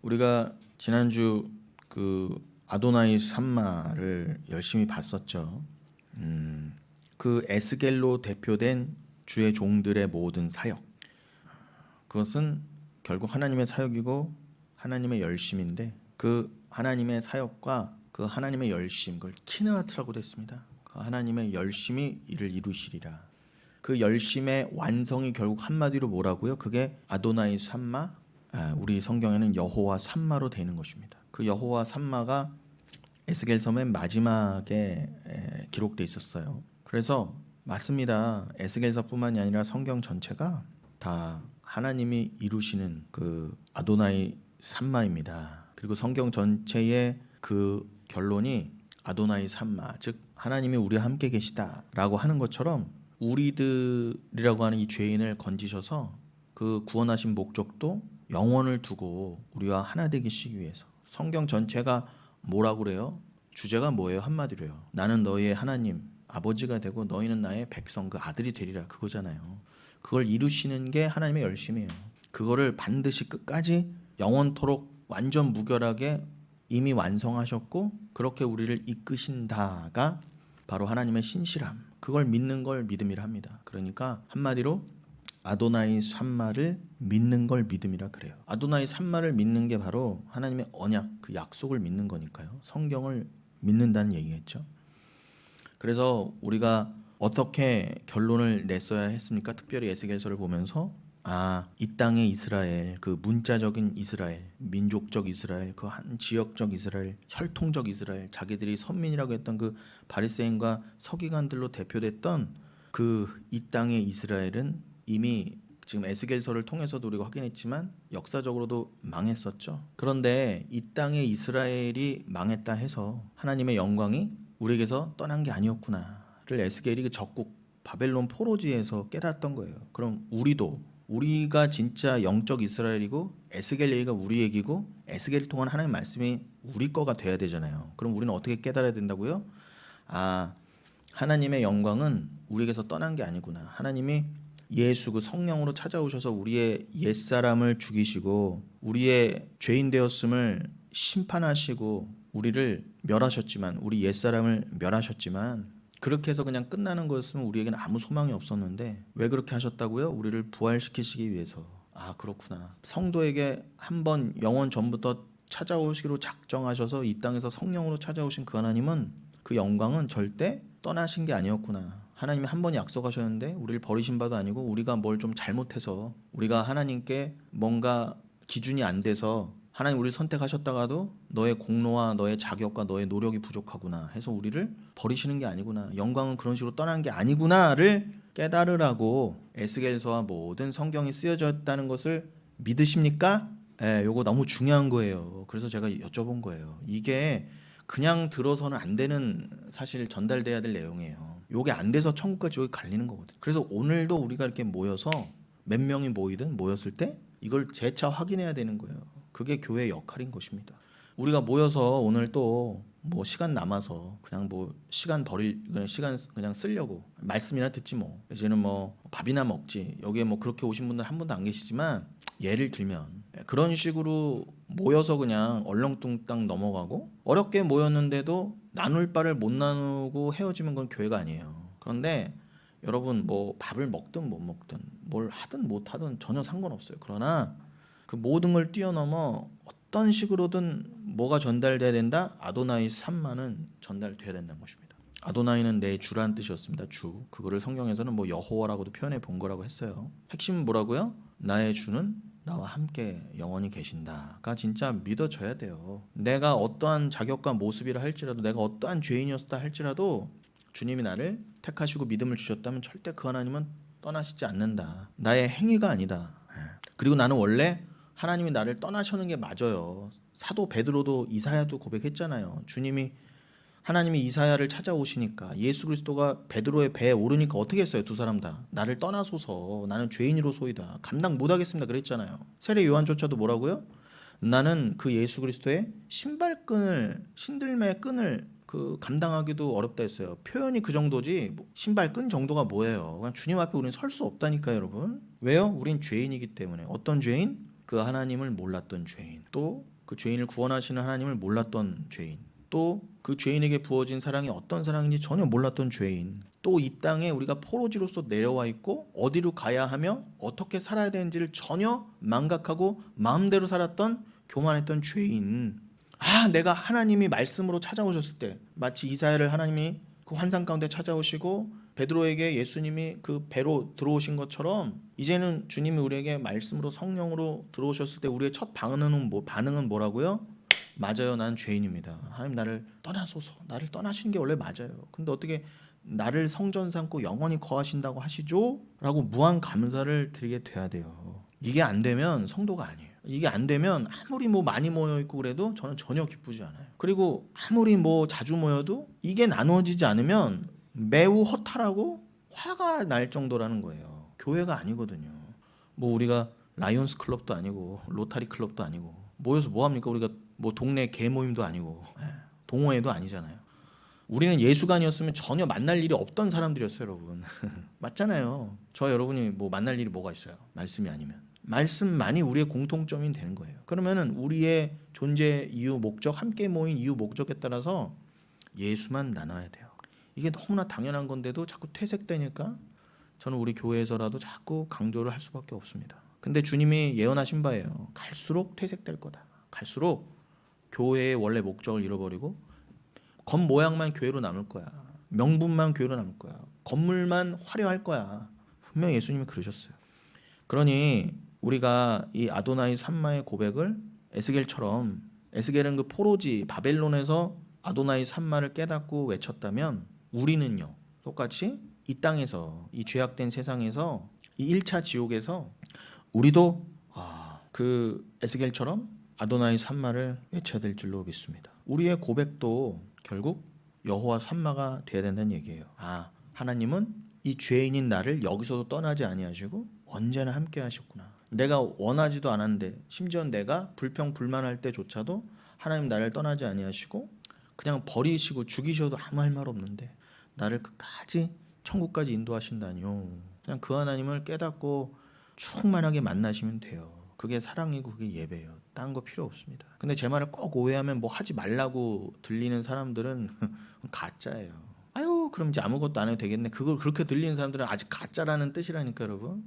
우리가 지난주 그 아도나이 삼마를 열심히 봤었죠. 그 에스겔로 대표된 주의 종들의 모든 사역. 그것은 결국 하나님의 사역이고 하나님의 열심인데 그 하나님의 사역과 그 하나님의 열심, 그걸 키느하트라고 됐습니다. 그 하나님의 열심이 이를 이루시리라. 그 열심의 완성이 결국 한마디로 뭐라고요? 그게 아도나이 삼마, 우리 성경에는 여호와 삼마로 되는 것입니다. 그 여호와 삼마가 에스겔서의 마지막에 기록돼 있었어요. 그래서 맞습니다. 에스겔서뿐만이 아니라 성경 전체가 다 하나님이 이루시는 그 아도나이 삼마입니다. 그리고 성경 전체의 그 결론이 아도나이 삼마, 즉 하나님이 우리와 함께 계시다라고 하는 것처럼 우리들이라고 하는 이 죄인을 건지셔서 그 구원하신 목적도 영원을 두고 우리와 하나 되시기 위해서. 성경 전체가 뭐라고 그래요? 주제가 뭐예요? 한마디로요. 나는 너희의 하나님, 아버지가 되고 너희는 나의 백성, 그 아들이 되리라, 그거잖아요. 그걸 이루시는 게 하나님의 열심이에요. 그거를 반드시 끝까지 영원토록 완전 무결하게 이미 완성하셨고 그렇게 우리를 이끄신다가 바로 하나님의 신실함, 그걸 믿는 걸 믿음이라 합니다. 그러니까 한마디로 아도나이 삼마를 믿는 걸 믿음이라 그래요. 아도나이 삼마를 믿는 게 바로 하나님의 언약, 그 약속을 믿는 거니까요. 성경을 믿는다는 얘기겠죠. 그래서 우리가 어떻게 결론을 냈어야 했습니까? 특별히 에스겔서를 보면서 이 땅의 이스라엘, 그 문자적인 이스라엘, 민족적 이스라엘, 그 한 지역적 이스라엘, 혈통적 이스라엘, 자기들이 선민이라고 했던 그 바리새인과 서기관들로 대표됐던 그 이 땅의 이스라엘은 이미 지금 에스겔서를 통해서도 우리가 확인했지만 역사적으로도 망했었죠. 그런데 이 땅의 이스라엘이 망했다 해서 하나님의 영광이 우리에게서 떠난 게 아니었구나를 에스겔이 그 적국 바벨론 포로지에서 깨달았던 거예요. 그럼 우리가 진짜 영적 이스라엘이고 에스겔 얘기가 우리 얘기고 에스겔을 통한 하나님의 말씀이 우리 거가 돼야 되잖아요. 그럼 우리는 어떻게 깨달아야 된다고요? 하나님의 영광은 우리에게서 떠난 게 아니구나. 하나님이 예수 그 성령으로 찾아오셔서 우리의 옛사람을 죽이시고 우리의 죄인 되었음을 심판하시고 우리를 멸하셨지만, 우리 옛사람을 멸하셨지만 그렇게 해서 그냥 끝나는 거였으면 우리에게는 아무 소망이 없었는데 왜 그렇게 하셨다고요? 우리를 부활시키시기 위해서. 그렇구나. 성도에게 한번 영원 전부터 찾아오시기로 작정하셔서 이 땅에서 성령으로 찾아오신 그 하나님은, 그 영광은 절대 떠나신 게 아니었구나. 하나님이 한 번 약속하셨는데 우리를 버리신 바도 아니고 우리가 뭘 좀 잘못해서 우리가 하나님께 뭔가 기준이 안 돼서 하나님 우리를 선택하셨다가도 너의 공로와 너의 자격과 너의 노력이 부족하구나 해서 우리를 버리시는 게 아니구나. 영광은 그런 식으로 떠난 게 아니구나를 깨달으라고 에스겔서와 모든 성경이 쓰여졌다는 것을 믿으십니까? 요거 너무 중요한 거예요. 그래서 제가 여쭤본 거예요. 이게 그냥 들어서는 안 되는, 사실 전달돼야 될 내용이에요. 요게 안 돼서 천국과 지옥이 갈리는 거거든요. 그래서 오늘도 우리가 이렇게 모여서 몇 명이 모였을 때 이걸 재차 확인해야 되는 거예요. 그게 교회의 역할인 것입니다. 우리가 모여서 오늘 또 뭐 시간 남아서 그냥 뭐 시간 그냥 쓰려고 말씀이나 듣지 뭐 이제는 뭐 밥이나 먹지, 여기에 뭐 그렇게 오신 분들 한 분도 안 계시지만 예를 들면 그런 식으로 모여서 그냥 얼렁뚱땅 넘어가고 어렵게 모였는데도 나눌 바를 못 나누고 헤어지면 그건 교회가 아니에요. 그런데 여러분 뭐 밥을 먹든 못 먹든 뭘 하든 못 하든 전혀 상관없어요. 그러나 그 모든 걸 뛰어넘어 어떤 식으로든 뭐가 전달돼야 된다? 아도나이 삼마는 전달돼야 된다는 것입니다. 아도나이는 내 주란 뜻이었습니다. 주. 그거를 성경에서는 뭐 여호와라고도 표현해 본 거라고 했어요. 핵심은 뭐라고요? 나의 주는 나와 함께 영원히 계신다가 진짜 믿어져야 돼요. 내가 어떠한 자격과 모습이라 할지라도, 내가 어떠한 죄인이었다 할지라도 주님이 나를 택하시고 믿음을 주셨다면 절대 그 하나님은 떠나시지 않는다. 나의 행위가 아니다. 그리고 나는 원래 하나님이 나를 떠나시는 게 맞아요. 사도 베드로도 이사야도 고백했잖아요. 하나님이 이사야를 찾아오시니까 예수 그리스도가 베드로의 배에 오르니까 어떻게 했어요? 두 사람 다 나를 떠나소서, 나는 죄인으로소이다, 감당 못하겠습니다 그랬잖아요. 세례 요한조차도 뭐라고요? 나는 그 예수 그리스도의 신들매의 끈을 그 감당하기도 어렵다 했어요. 표현이 그 정도지 신발끈 정도가 뭐예요. 그냥 주님 앞에 우리는 설 수 없다니까요 여러분. 왜요? 우린 죄인이기 때문에. 어떤 죄인? 그 하나님을 몰랐던 죄인, 또 그 죄인을 구원하시는 하나님을 몰랐던 죄인, 또 그 죄인에게 부어진 사랑이 어떤 사랑인지 전혀 몰랐던 죄인, 또 이 땅에 우리가 포로지로서 내려와 있고 어디로 가야 하며 어떻게 살아야 되는지를 전혀 망각하고 마음대로 살았던 교만했던 죄인. 내가 하나님이 말씀으로 찾아오셨을 때 마치 이사야를 하나님이 그 환상 가운데 찾아오시고 베드로에게 예수님이 그 배로 들어오신 것처럼 이제는 주님이 우리에게 말씀으로 성령으로 들어오셨을 때 우리의 첫 반응은 뭐라고요? 맞아요, 난 죄인입니다. 하나님 나를 떠나소서. 나를 떠나시는 게 원래 맞아요. 근데 어떻게 나를 성전 삼고 영원히 거하신다고 하시죠? 라고 무한 감사를 드리게 돼야 돼요. 이게 안 되면 성도가 아니에요. 이게 안 되면 아무리 많이 모여 있고 그래도 저는 전혀 기쁘지 않아요. 그리고 아무리 자주 모여도 이게 나누어지지 않으면 매우 허탈하고 화가 날 정도라는 거예요. 교회가 아니거든요. 우리가 라이온스 클럽도 아니고 로타리 클럽도 아니고 모여서 뭐 합니까? 우리가 동네 개 모임도 아니고 동호회도 아니잖아요. 우리는 예수관이었으면 전혀 만날 일이 없던 사람들이었어요, 여러분. 맞잖아요. 저 여러분이 만날 일이 뭐가 있어요? 말씀이 아니면. 말씀만이 우리의 공통점이 되는 거예요. 그러면은 우리의 존재 이유, 목적, 함께 모인 이유, 목적에 따라서 예수만 나눠야 돼요. 이게 너무나 당연한 건데도 자꾸 퇴색되니까 저는 우리 교회에서라도 자꾸 강조를 할 수밖에 없습니다. 근데 주님이 예언하신 바예요. 갈수록 퇴색될 거다. 갈수록 교회의 원래 목적을 잃어버리고 겉모양만 교회로 남을 거야. 명분만 교회로 남을 거야. 건물만 화려할 거야. 분명히 예수님이 그러셨어요. 그러니 우리가 이 아도나이 삼마의 고백을 에스겔처럼, 에스겔은 그 포로지 바벨론에서 아도나이 삼마를 깨닫고 외쳤다면 우리는요 똑같이 이 땅에서, 이 죄악된 세상에서, 이 1차 지옥에서 우리도 그 에스겔처럼 아도나이 삼마를 외쳐야 될 줄로 믿습니다. 우리의 고백도 결국 여호와 삼마가 돼야 된다는 얘기예요. 하나님은 이 죄인인 나를 여기서도 떠나지 아니하시고 언제나 함께 하셨구나. 내가 원하지도 않았는데, 심지어 내가 불평불만할 때조차도 하나님 나를 떠나지 아니하시고 그냥 버리시고 죽이셔도 아무 할 말 없는데 나를 끝까지 천국까지 인도하신다니요. 그냥 그 하나님을 깨닫고 충만하게 만나시면 돼요. 그게 사랑이고 그게 예배예요. 딴 거 필요 없습니다. 근데 제 말을 꼭 오해하면 하지 말라고 들리는 사람들은 가짜예요. 그럼 이제 아무것도 안 해도 되겠네. 그걸 그렇게 들리는 사람들은 아직 가짜라는 뜻이라니까, 여러분.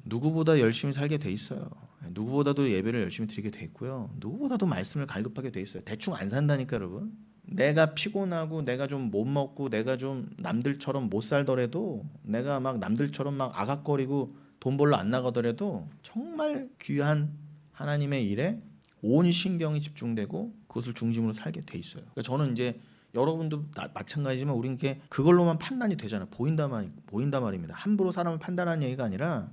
누구보다 열심히 살게 돼 있어요. 누구보다도 예배를 열심히 드리게 돼 있고요. 누구보다도 말씀을 갈급하게 돼 있어요. 대충 안 산다니까, 여러분. 내가 피곤하고 내가 좀 못 먹고 내가 좀 남들처럼 못 살더라도, 내가 막 남들처럼 막 아각거리고 돈 벌러 안 나가더라도 정말 귀한 하나님의 일에 온 신경이 집중되고 그것을 중심으로 살게 돼 있어요. 그러니까 저는 이제 여러분도 마찬가지지만 우리는 그걸로만 판단이 되잖아요. 보인다 말입니다. 함부로 사람을 판단하는 얘기가 아니라,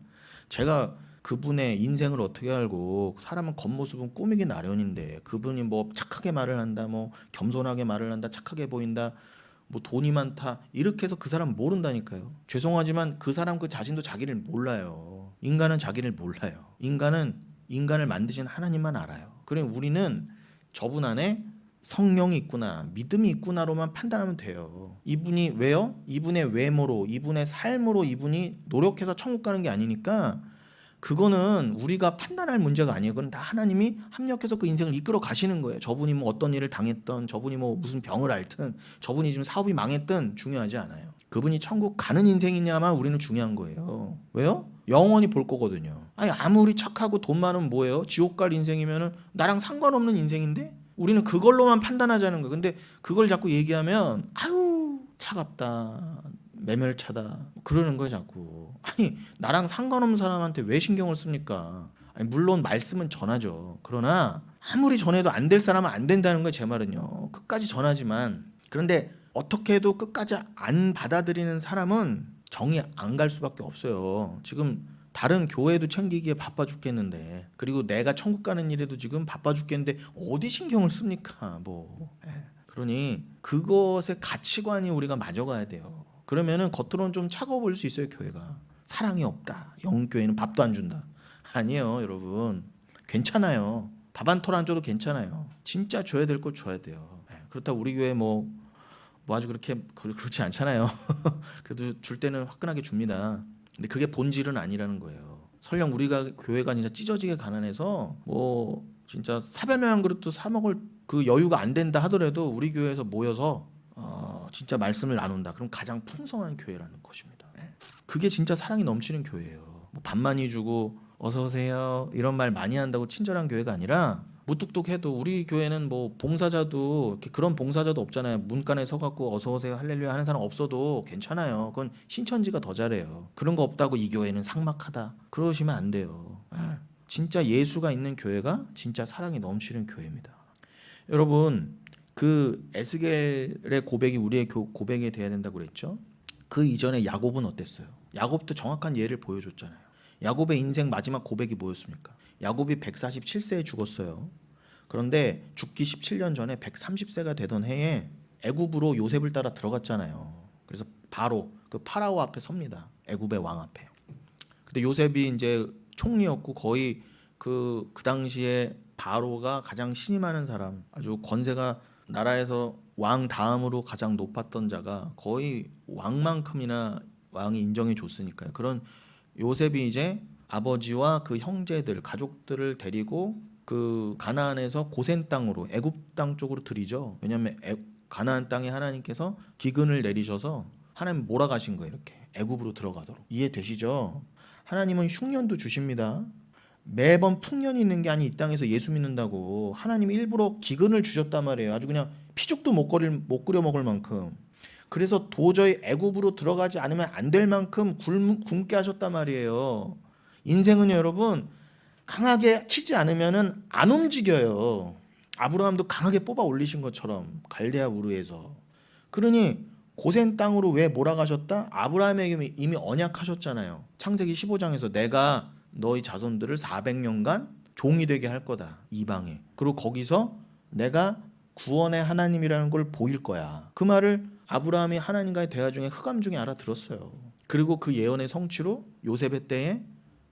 제가 그분의 인생을 어떻게 알고, 사람은 겉모습은 꾸미기 나련인데 그분이 착하게 말을 한다, 겸손하게 말을 한다, 착하게 보인다, 돈이 많다, 이렇게 해서 그 사람 모른다니까요. 죄송하지만 그 사람 그 자신도 자기를 몰라요. 인간은 자기를 몰라요. 인간은 인간을 만드신 하나님만 알아요. 그러니 우리는 저분 안에 성령이 있구나, 믿음이 있구나로만 판단하면 돼요. 이분이 왜요? 이분의 외모로, 이분의 삶으로 이분이 노력해서 천국 가는 게 아니니까 그거는 우리가 판단할 문제가 아니에요. 그건 다 하나님이 합력해서 그 인생을 이끌어 가시는 거예요. 저분이 어떤 일을 당했던, 저분이 무슨 병을 앓든, 저분이 지금 사업이 망했든 중요하지 않아요. 그분이 천국 가는 인생이냐만 우리는 중요한 거예요. 왜요? 영원히 볼 거거든요. 아무리 착하고 돈 많으면 뭐예요? 지옥 갈 인생이면은 나랑 상관없는 인생인데 우리는 그걸로만 판단하자는 거예요. 근데 그걸 자꾸 얘기하면 차갑다, 매멸차다 그러는 거예요 자꾸. 나랑 상관없는 사람한테 왜 신경을 씁니까? 물론 말씀은 전하죠. 그러나 아무리 전해도 안 될 사람은 안 된다는 거예요. 제 말은요. 끝까지 전하지만, 그런데 어떻게 해도 끝까지 안 받아들이는 사람은 정이 안 갈 수밖에 없어요. 지금 다른 교회도 챙기기에 바빠 죽겠는데, 그리고 내가 천국 가는 일에도 지금 바빠 죽겠는데 어디 신경을 씁니까? 그러니 그것의 가치관이 우리가 맞아가야 돼요. 그러면은 겉으로는 좀 차가워 보일 수 있어요. 교회가 사랑이 없다, 영교회는 밥도 안 준다. 아니에요, 여러분. 괜찮아요. 밥 한 톨 안 줘도 괜찮아요. 진짜 줘야 될 걸 줘야 돼요. 그렇다고 우리 교회 아주 그렇지 않잖아요. 그래도 줄 때는 화끈하게 줍니다. 근데 그게 본질은 아니라는 거예요. 설령 우리가 교회가 진짜 찢어지게 가난해서 뭐 진짜 사발면 한 그릇도 사 먹을 그 여유가 안 된다 하더라도 우리 교회에서 모여서 진짜 말씀을 나눈다. 그럼 가장 풍성한 교회라는 것입니다. 그게 진짜 사랑이 넘치는 교회예요. 뭐 밥 많이 주고 어서 오세요 이런 말 많이 한다고 친절한 교회가 아니라 무뚝뚝해도 우리 교회는 뭐 봉사자도 이렇게 그런 봉사자도 없잖아요. 문간에 서갖고 어서 오세요 할렐루야 하는 사람 없어도 괜찮아요. 그건 신천지가 더 잘해요. 그런 거 없다고 이 교회는 삭막하다 그러시면 안 돼요. 진짜 예수가 있는 교회가 진짜 사랑이 넘치는 교회입니다. 여러분 그 에스겔의 고백이 우리의 고백이 돼야 된다고 그랬죠. 그 이전에 야곱은 어땠어요? 야곱도 정확한 예를 보여줬잖아요. 야곱의 인생 마지막 고백이 뭐였습니까? 야곱이 147세에 죽었어요. 그런데 죽기 17년 전에 130세가 되던 해에 애굽으로 요셉을 따라 들어갔잖아요. 그래서 바로 그 파라오 앞에 섭니다. 애굽의 왕 앞에. 근데 요셉이 이제 총리였고 거의 그 당시에 바로가 가장 신임하는 사람, 아주 권세가 나라에서 왕 다음으로 가장 높았던 자가 거의 왕만큼이나 왕이 인정해 줬으니까요. 그런 요셉이 이제 아버지와 그 형제들, 가족들을 데리고 그 가나안에서 고센 땅으로 애굽 땅 쪽으로 들이죠. 왜냐하면 가나안 땅에 하나님께서 기근을 내리셔서 하나님 몰아가신 거예요. 이렇게 애굽으로 들어가도록. 이해되시죠? 하나님은 흉년도 주십니다. 매번 풍년이 있는 게 아니 이 땅에서 예수 믿는다고 하나님이 일부러 기근을 주셨단 말이에요. 아주 그냥 피죽도 못 끓여 먹을 만큼. 그래서 도저히 애굽으로 들어가지 않으면 안 될 만큼 굶게 하셨단 말이에요. 인생은 여러분 강하게 치지 않으면은 안 움직여요. 아브라함도 강하게 뽑아 올리신 것처럼 갈대아 우르에서. 그러니 고센 땅으로 왜 몰아가셨다? 아브라함에게 이미 언약하셨잖아요. 창세기 15장에서 내가 너희 자손들을 400년간 종이 되게 할 거다. 이방에. 그리고 거기서 내가 구원의 하나님이라는 걸 보일 거야. 그 말을 아브라함이 하나님과의 대화 중에 흑암 중에 알아들었어요. 그리고 그 예언의 성취로 요셉의 때에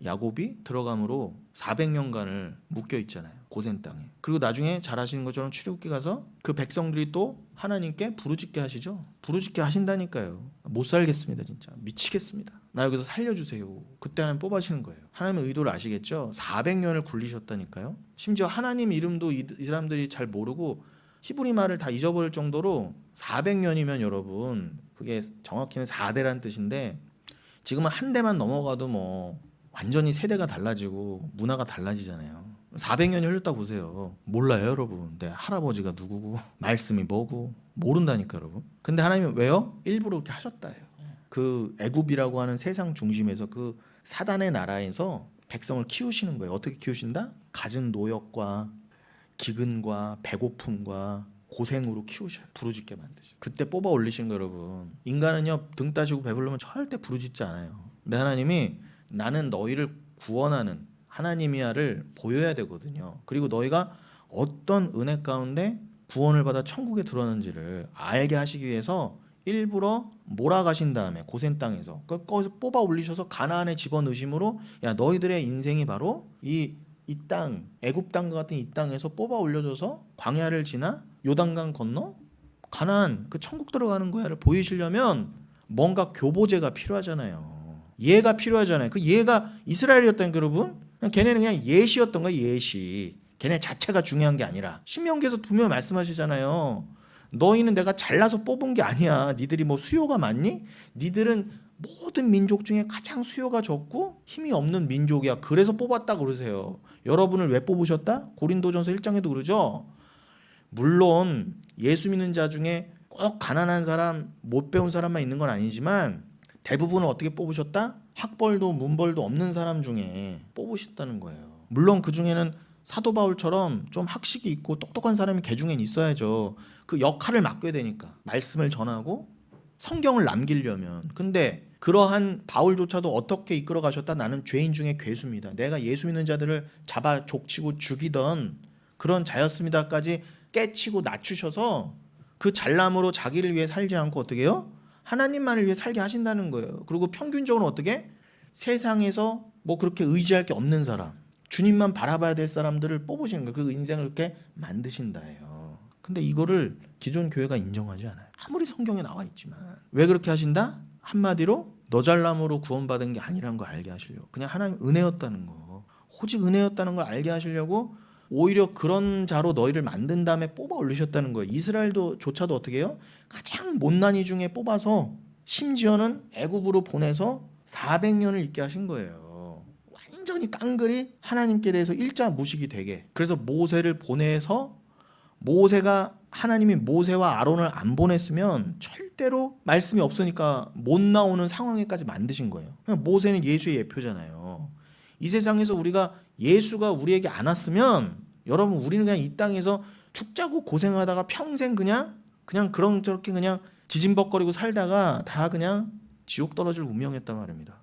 야곱이 들어감으로 400년간을 묶여 있잖아요. 고센 땅에. 그리고 나중에 잘 아시는 것처럼 출애굽기 가서 그 백성들이 또 하나님께 부르짖게 하시죠. 부르짖게 하신다니까요. 못 살겠습니다. 진짜 미치겠습니다. 나 여기서 살려주세요. 그때 하나님 뽑아시는 거예요. 하나님의 의도를 아시겠죠? 400년을 굴리셨다니까요. 심지어 하나님 이름도 이 사람들이 잘 모르고 히브리 말을 다 잊어버릴 정도로 400년이면 여러분 그게 정확히는 4대란 뜻인데 지금은 한 대만 넘어가도 뭐 완전히 세대가 달라지고 문화가 달라지잖아요. 400년이 흘렀다 보세요. 몰라요 여러분. 내 할아버지가 누구고 말씀이 뭐고 모른다니까 여러분. 근데 하나님은 왜요? 일부러 그렇게 하셨다예요. 그 애굽이라고 하는 세상 중심에서 그 사단의 나라에서 백성을 키우시는 거예요. 어떻게 키우신다? 갖은 노역과 기근과 배고픔과 고생으로 키우셔요. 부르짖게 만드시. 그때 뽑아 올리신 거 여러분. 인간은요 등 따시고 배부르면 절대 부르짖지 않아요. 근데 하나님이 나는 너희를 구원하는 하나님이야를 보여야 되거든요. 그리고 너희가 어떤 은혜 가운데 구원을 받아 천국에 들어왔는지를 알게 하시기 위해서 일부러 몰아가신 다음에 고센 땅에서 거기서 뽑아 올리셔서 가나안에 집어넣으심으로 야 너희들의 인생이 바로 이 땅 애굽 땅과 같은 이 땅에서 뽑아 올려줘서 광야를 지나 요단강 건너 가나안 그 천국 들어가는 거야를 보이시려면 뭔가 교보제가 필요하잖아요. 예가 필요하잖아요. 그 예가 이스라엘이었다니까 여러분. 걔네는 그냥 예시였던 거야. 예시. 걔네 자체가 중요한 게 아니라 신명기에서 분명히 말씀하시잖아요. 너희는 내가 잘나서 뽑은 게 아니야. 니들이 뭐 수요가 많니? 니들은 모든 민족 중에 가장 수요가 적고 힘이 없는 민족이야. 그래서 뽑았다 그러세요. 여러분을 왜 뽑으셨다? 고린도전서 1장에도 그러죠. 물론 예수 믿는 자 중에 꼭 가난한 사람, 못 배운 사람만 있는 건 아니지만 대부분은 어떻게 뽑으셨다? 학벌도 문벌도 없는 사람 중에 뽑으셨다는 거예요. 물론 그 중에는 사도 바울처럼 좀 학식이 있고 똑똑한 사람이 개 중엔 있어야죠. 그 역할을 맡겨야 되니까. 말씀을 전하고 성경을 남기려면. 근데 그러한 바울조차도 어떻게 이끌어 가셨다? 나는 죄인 중에 괴수입니다. 내가 예수 믿는 자들을 잡아 족치고 죽이던 그런 자였습니다까지 깨치고 낮추셔서 그 잘남으로 자기를 위해 살지 않고 어떻게 해요? 하나님만을 위해 살게 하신다는 거예요. 그리고 평균적으로 어떻게? 세상에서 뭐 그렇게 의지할 게 없는 사람, 주님만 바라봐야 될 사람들을 뽑으시는 거예요. 그 인생을 이렇게 만드신다예요. 근데 이거를 기존 교회가 인정하지 않아요. 아무리 성경에 나와 있지만. 왜 그렇게 하신다? 한마디로 너 잘남으로 구원받은 게 아니라는 걸 알게 하시려고, 그냥 하나님 은혜였다는 거, 오직 은혜였다는 걸 알게 하시려고 오히려 그런 자로 너희를 만든 다음에 뽑아 올리셨다는 거예요. 이스라엘도 조차도 어떻게 해요? 가장 못난이 중에 뽑아서 심지어는 애굽으로 보내서 400년을 있게 하신 거예요. 완전히 깡그리 하나님께 대해서 일자 무식이 되게. 그래서 모세를 보내서, 모세가 하나님이 모세와 아론을 안 보냈으면 절대로 말씀이 없으니까 못 나오는 상황에까지 만드신 거예요. 모세는 예수의 예표잖아요. 이 세상에서 우리가 예수가 우리에게 안 왔으면 여러분 우리는 그냥 이 땅에서 죽자고 고생하다가 평생 그냥 그런 저렇게 그냥 지진벅거리고 살다가 다 그냥 지옥 떨어질 운명이었단 말입니다.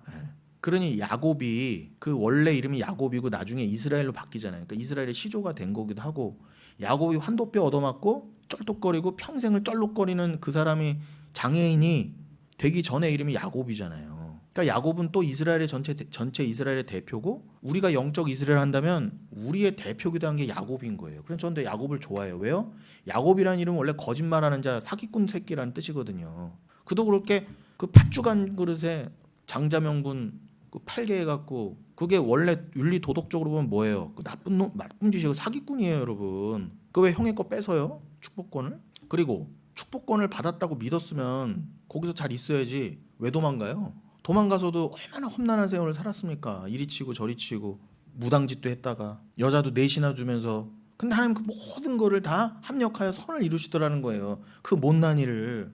그러니 야곱이, 그 원래 이름이 야곱이고 나중에 이스라엘로 바뀌잖아요. 그러니까 이스라엘의 시조가 된 거기도 하고, 야곱이 환도뼈 얻어맞고 쩔뚝거리고 평생을 쩔룩거리는 그 사람이 장애인이 되기 전에 이름이 야곱이잖아요. 그러니까 야곱은 또 이스라엘의 전체 이스라엘의 대표고, 우리가 영적 이스라엘 한다면 우리의 대표기도 한 게 야곱인 거예요. 그래서 저는 야곱을 좋아해요. 왜요? 야곱이라는 이름은 원래 거짓말하는 자, 사기꾼 새끼라는 뜻이거든요. 그도 그렇게 그 팥죽 한 그릇에 장자명분 그 팔게 해갖고, 그게 원래 윤리 도덕적으로 보면 뭐예요? 그 나쁜 짓이고 사기꾼이에요, 여러분. 그 왜 형의 거 뺏어요? 축복권을? 그리고 축복권을 받았다고 믿었으면 거기서 잘 있어야지 왜 도망가요? 도망가서도 얼마나 험난한 세월을 살았습니까? 이리 치고 저리 치고 무당짓도 했다가 여자도 넷이나 두면서. 근데 하나님 그 모든 거를 다 합력하여 선을 이루시더라는 거예요. 그 못난 일을.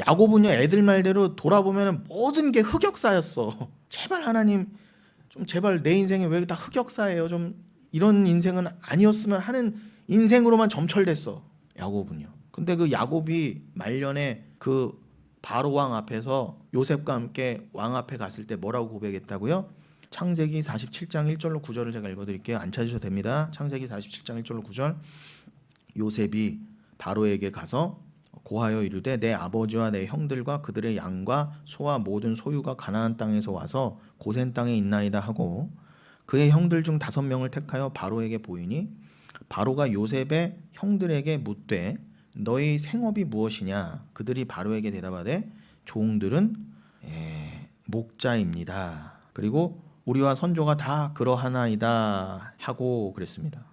야곱은요, 애들 말대로 돌아보면 모든 게 흑역사였어. 제발 하나님 좀 제발 내 인생에 왜 다 흑역사예요? 좀 이런 인생은 아니었으면 하는 인생으로만 점철됐어, 야곱은요. 근데 그 야곱이 말년에 그 바로 왕 앞에서 요셉과 함께 왕 앞에 갔을 때 뭐라고 고백했다고요? 창세기 47장 1절로 9절을 제가 읽어드릴게요. 안 찾으셔도 됩니다. 창세기 47장 1절로 9절. 요셉이 바로에게 가서 고하여 이르되 내 아버지와 내 형들과 그들의 양과 소와 모든 소유가 가나안 땅에서 와서 고센 땅에 있나이다 하고, 그의 형들 중 5명을 택하여 바로에게 보이니, 바로가 요셉의 형들에게 묻되 너희 생업이 무엇이냐? 그들이 바로에게 대답하되 종들은 목자입니다. 그리고 우리와 선조가 다 그러하나이다 하고 그랬습니다.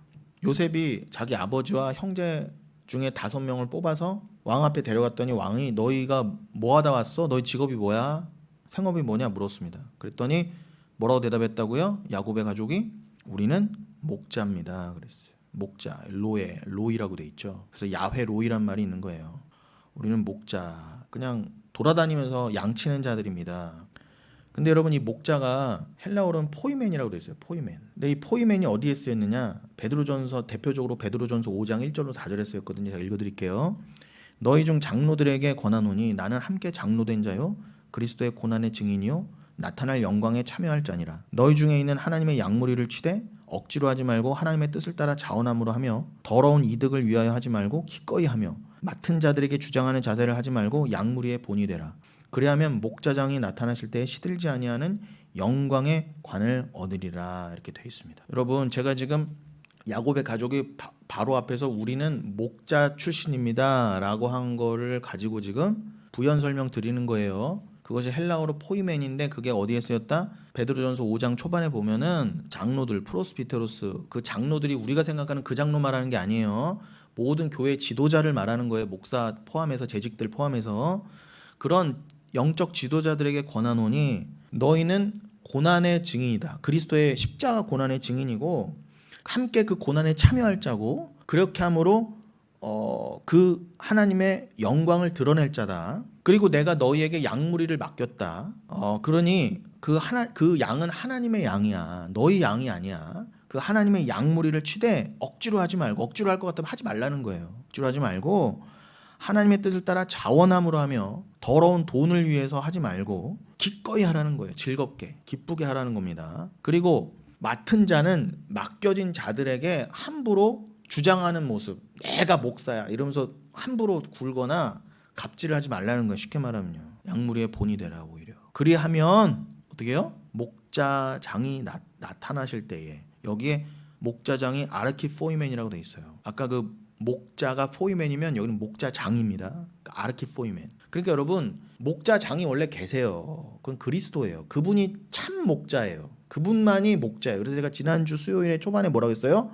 요셉이 자기 아버지와 형제 중에 5명을 뽑아서 왕 앞에 데려갔더니 왕이 너희가 뭐 하다 왔어? 너희 직업이 뭐야? 생업이 뭐냐? 물었습니다. 그랬더니 뭐라고 대답했다고요? 야곱의 가족이 우리는 목자입니다 그랬어요. 목자, 로이라고 돼 있죠. 그래서 야훼 로이란 말이 있는 거예요. 우리는 목자, 그냥 돌아다니면서 양치는 자들입니다. 근데 여러분, 이 목자가 헬라어로는 포이맨이라고 돼 있어요. 포이맨. 근데 이 포이맨이 어디에 쓰였느냐? 베드로전서, 대표적으로 베드로전서 5장 1절로 4절에 쓰였거든요. 제가 읽어드릴게요. 너희 중 장로들에게 권하노니 나는 함께 장로된 자요 그리스도의 고난의 증인이요 나타날 영광에 참여할 자니라. 너희 중에 있는 하나님의 양무리를 치되 억지로 하지 말고 하나님의 뜻을 따라 자원함으로 하며, 더러운 이득을 위하여 하지 말고 기꺼이 하며, 맡은 자들에게 주장하는 자세를 하지 말고 양무리의 본이 되라. 그리하면 목자장이 나타나실 때에 시들지 아니하는 영광의 관을 얻으리라. 이렇게 되어 있습니다. 여러분, 제가 지금 야곱의 가족이 바로 앞에서 우리는 목자 출신입니다 라고 한 거를 가지고 지금 부연 설명 드리는 거예요. 그것이 헬라어로 포이맨인데, 그게 어디에 쓰였다? 베드로전서 5장 초반에 보면은 장로들, 프로스비테로스, 그 장로들이 우리가 생각하는 그 장로 말하는 게 아니에요. 모든 교회 지도자를 말하는 거예요. 목사 포함해서, 재직들 포함해서. 그런 영적 지도자들에게 권하노니 너희는 고난의 증인이다. 그리스도의 십자가 고난의 증인이고 함께 그 고난에 참여할 자고, 그렇게 함으로 그 하나님의 영광을 드러낼 자다. 그리고 내가 너희에게 양무리를 맡겼다. 그러니 그 양은 하나님의 양이야. 너희 양이 아니야. 그 하나님의 양무리를 치되 억지로 하지 말고, 억지로 할 것 같으면 하지 말라는 거예요. 억지로 하지 말고 하나님의 뜻을 따라 자원함으로 하며, 더러운 돈을 위해서 하지 말고 기꺼이 하라는 거예요. 즐겁게, 기쁘게 하라는 겁니다. 그리고 맡은 자는 맡겨진 자들에게 함부로 주장하는 모습, 내가 목사야 이러면서 함부로 굴거나 갑질을 하지 말라는 거예요. 쉽게 말하면요, 양무리의 본이 되라. 오히려 그리하면 어떻게 해요? 목자장이 나타나실 때에, 여기에 목자장이 아르키포이멘이라고 돼 있어요. 아까 그 목자가 포이멘이면 여기는 목자장입니다. 그러니까 아르키포이멘. 그러니까 여러분 목자장이 원래 계세요. 그건 그리스도예요. 그분이 참 목자예요. 그분만이 목자예요. 그래서 제가 지난주 수요일에 초반에 뭐라고 했어요?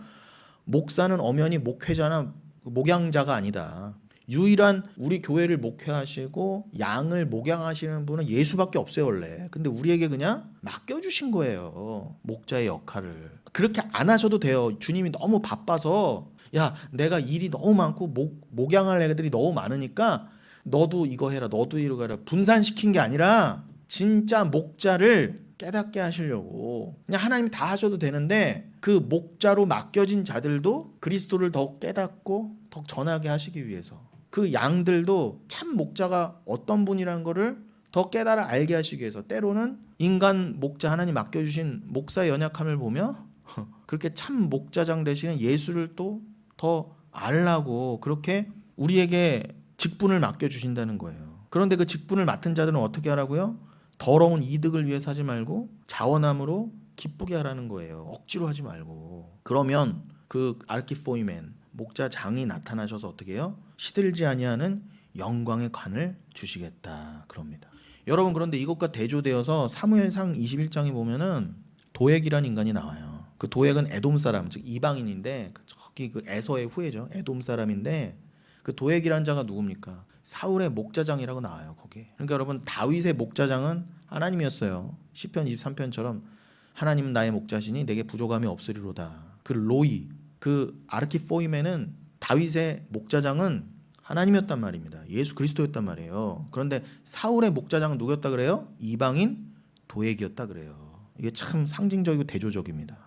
목사는 엄연히 목회자나 목양자가 아니다. 유일한 우리 교회를 목회하시고 양을 목양하시는 분은 예수밖에 없어요 원래. 근데 우리에게 그냥 맡겨주신 거예요. 목자의 역할을. 그렇게 안 하셔도 돼요. 주님이 너무 바빠서 야 내가 일이 너무 많고 목양할 애들이 너무 많으니까 너도 이거 해라 너도 이거 해라 분산시킨 게 아니라 진짜 목자를 깨닫게 하시려고 그냥 하나님이 다 하셔도 되는데 그 목자로 맡겨진 자들도 그리스도를 더 깨닫고 더 전하게 하시기 위해서 그 양들도 참 목자가 어떤 분이라는 거를 더 깨달아 알게 하시기 위해서 때로는 인간 목자 하나님 맡겨주신 목사의 연약함을 보며 그렇게 참 목자장 되시는 예수를 또 더 알라고 그렇게 우리에게 직분을 맡겨주신다는 거예요. 그런데 그 직분을 맡은 자들은 어떻게 하라고요? 더러운 이득을 위해서 하지 말고 자원함으로 기쁘게 하라는 거예요. 억지로 하지 말고. 그러면 그 아르키포이멘 목자장이 나타나셔서 어떻게 해요? 시들지 아니하는 영광의 관을 주시겠다 그럽니다. 여러분 그런데 이것과 대조되어서 사무엘상 21장에 보면은 도액이라는 인간이 나와요. 그 도액은 에돔 사람 즉 이방인인데 저기 그 에서의 후예죠. 에돔 사람인데 그 도액이라는 자가 누굽니까? 사울의 목자장이라고 나와요 거기에. 그러니까 여러분 다윗의 목자장은 하나님이었어요. 시편 23편처럼 하나님은 나의 목자시니 내게 부족함이 없으리로다. 그 로이 그 아르키포이멘은 다윗의 목자장은 하나님이었단 말입니다. 예수 그리스도였단 말이에요. 그런데 사울의 목자장은 누구였다 그래요? 이방인 도액이었다 그래요. 이게 참 상징적이고 대조적입니다.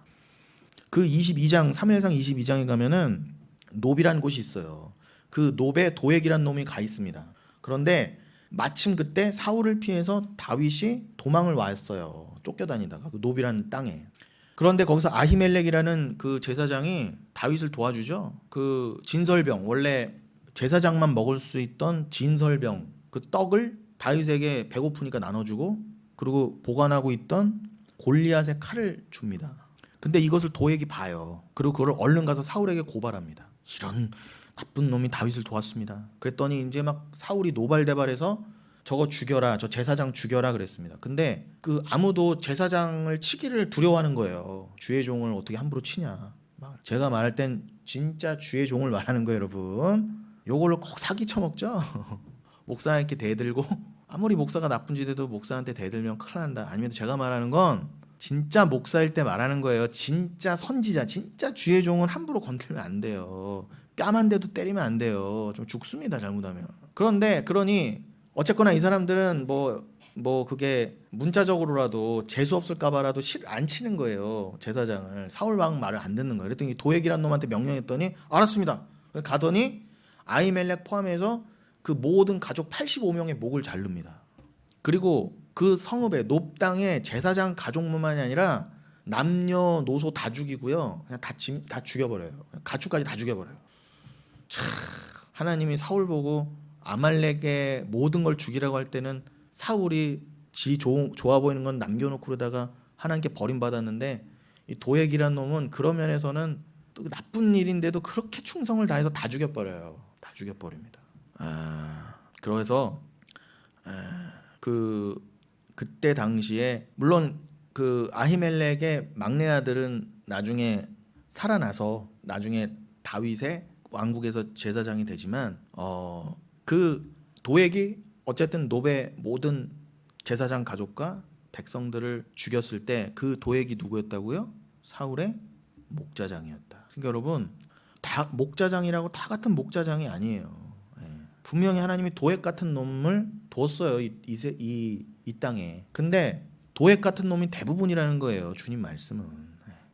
그 22장 사무엘상 22장에 가면은 노비라는 곳이 있어요. 그 노베 도액이란 놈이 가 있습니다. 그런데 마침 그때 사울을 피해서 다윗이 도망을 왔어요. 쫓겨다니다가 그 노비라는 땅에. 그런데 거기서 아히멜렉이라는 그 제사장이 다윗을 도와주죠. 그 진설병 원래 제사장만 먹을 수 있던 진설병 그 떡을 다윗에게 배고프니까 나눠주고 그리고 보관하고 있던 골리앗의 칼을 줍니다. 근데 이것을 도액이 봐요. 그리고 그걸 얼른 가서 사울에게 고발합니다. 이런 나쁜 놈이 다윗을 도왔습니다. 그랬더니 이제 막 사울이 노발대발해서 저거 죽여라, 저 제사장 죽여라 그랬습니다. 근데 그 아무도 제사장을 치기를 두려워하는 거예요. 주의 종을 어떻게 함부로 치냐. 제가 말할 땐 진짜 주의 종을 말하는 거예요, 여러분. 요걸로 꼭 사기 쳐먹죠. 목사한테 대들고 아무리 목사가 나쁜 짓 해도 목사한테 대들면 큰일 난다. 아니면 제가 말하는 건 진짜 목사일 때 말하는 거예요. 진짜 선지자, 진짜 주의 종은 함부로 건들면 안 돼요. 뺨 한 대도 때리면 안 돼요. 좀 죽습니다, 잘못하면. 그러니 어쨌거나 이 사람들은 뭐 그게 문자적으로라도 재수 없을까봐라도 안 치는 거예요. 제사장을. 사울 왕 말을 안 듣는 거예요. 그랬더니 도액이란 놈한테 명령했더니 알았습니다. 가더니 아히멜렉 포함해서 그 모든 가족 85명의 목을 자릅니다. 그리고 그 성읍에 높당에 제사장 가족뿐만이 아니라 남녀노소 다 죽이고요. 그냥 다 죽여버려요. 가축까지 다 죽여버려요. 참 하나님이 사울 보고 아말렉의 모든 걸 죽이라고 할 때는 사울이 좋아 보이는 건 남겨놓고 그러다가 하나님께 버림받았는데 이 도액이란 놈은 그런 면에서는 또 나쁜 일인데도 그렇게 충성을 다해서 다 죽여버려요. 다 죽여버립니다. 그래서 그때 당시에 물론 그 아히멜렉의 막내 아들은 나중에 살아나서 나중에 다윗의 왕국에서 제사장이 되지만 그 도액이 어쨌든 노베 모든 제사장 가족과 백성들을 죽였을 때 그 도액이 누구였다고요? 사울의 목자장이었다. 그러니까 여러분 다 목자장이라고 다 같은 목자장이 아니에요. 분명히 하나님이 도액 같은 놈을 뒀어요. 이 땅에. 근데 도액 같은 놈이 대부분이라는 거예요. 주님 말씀은.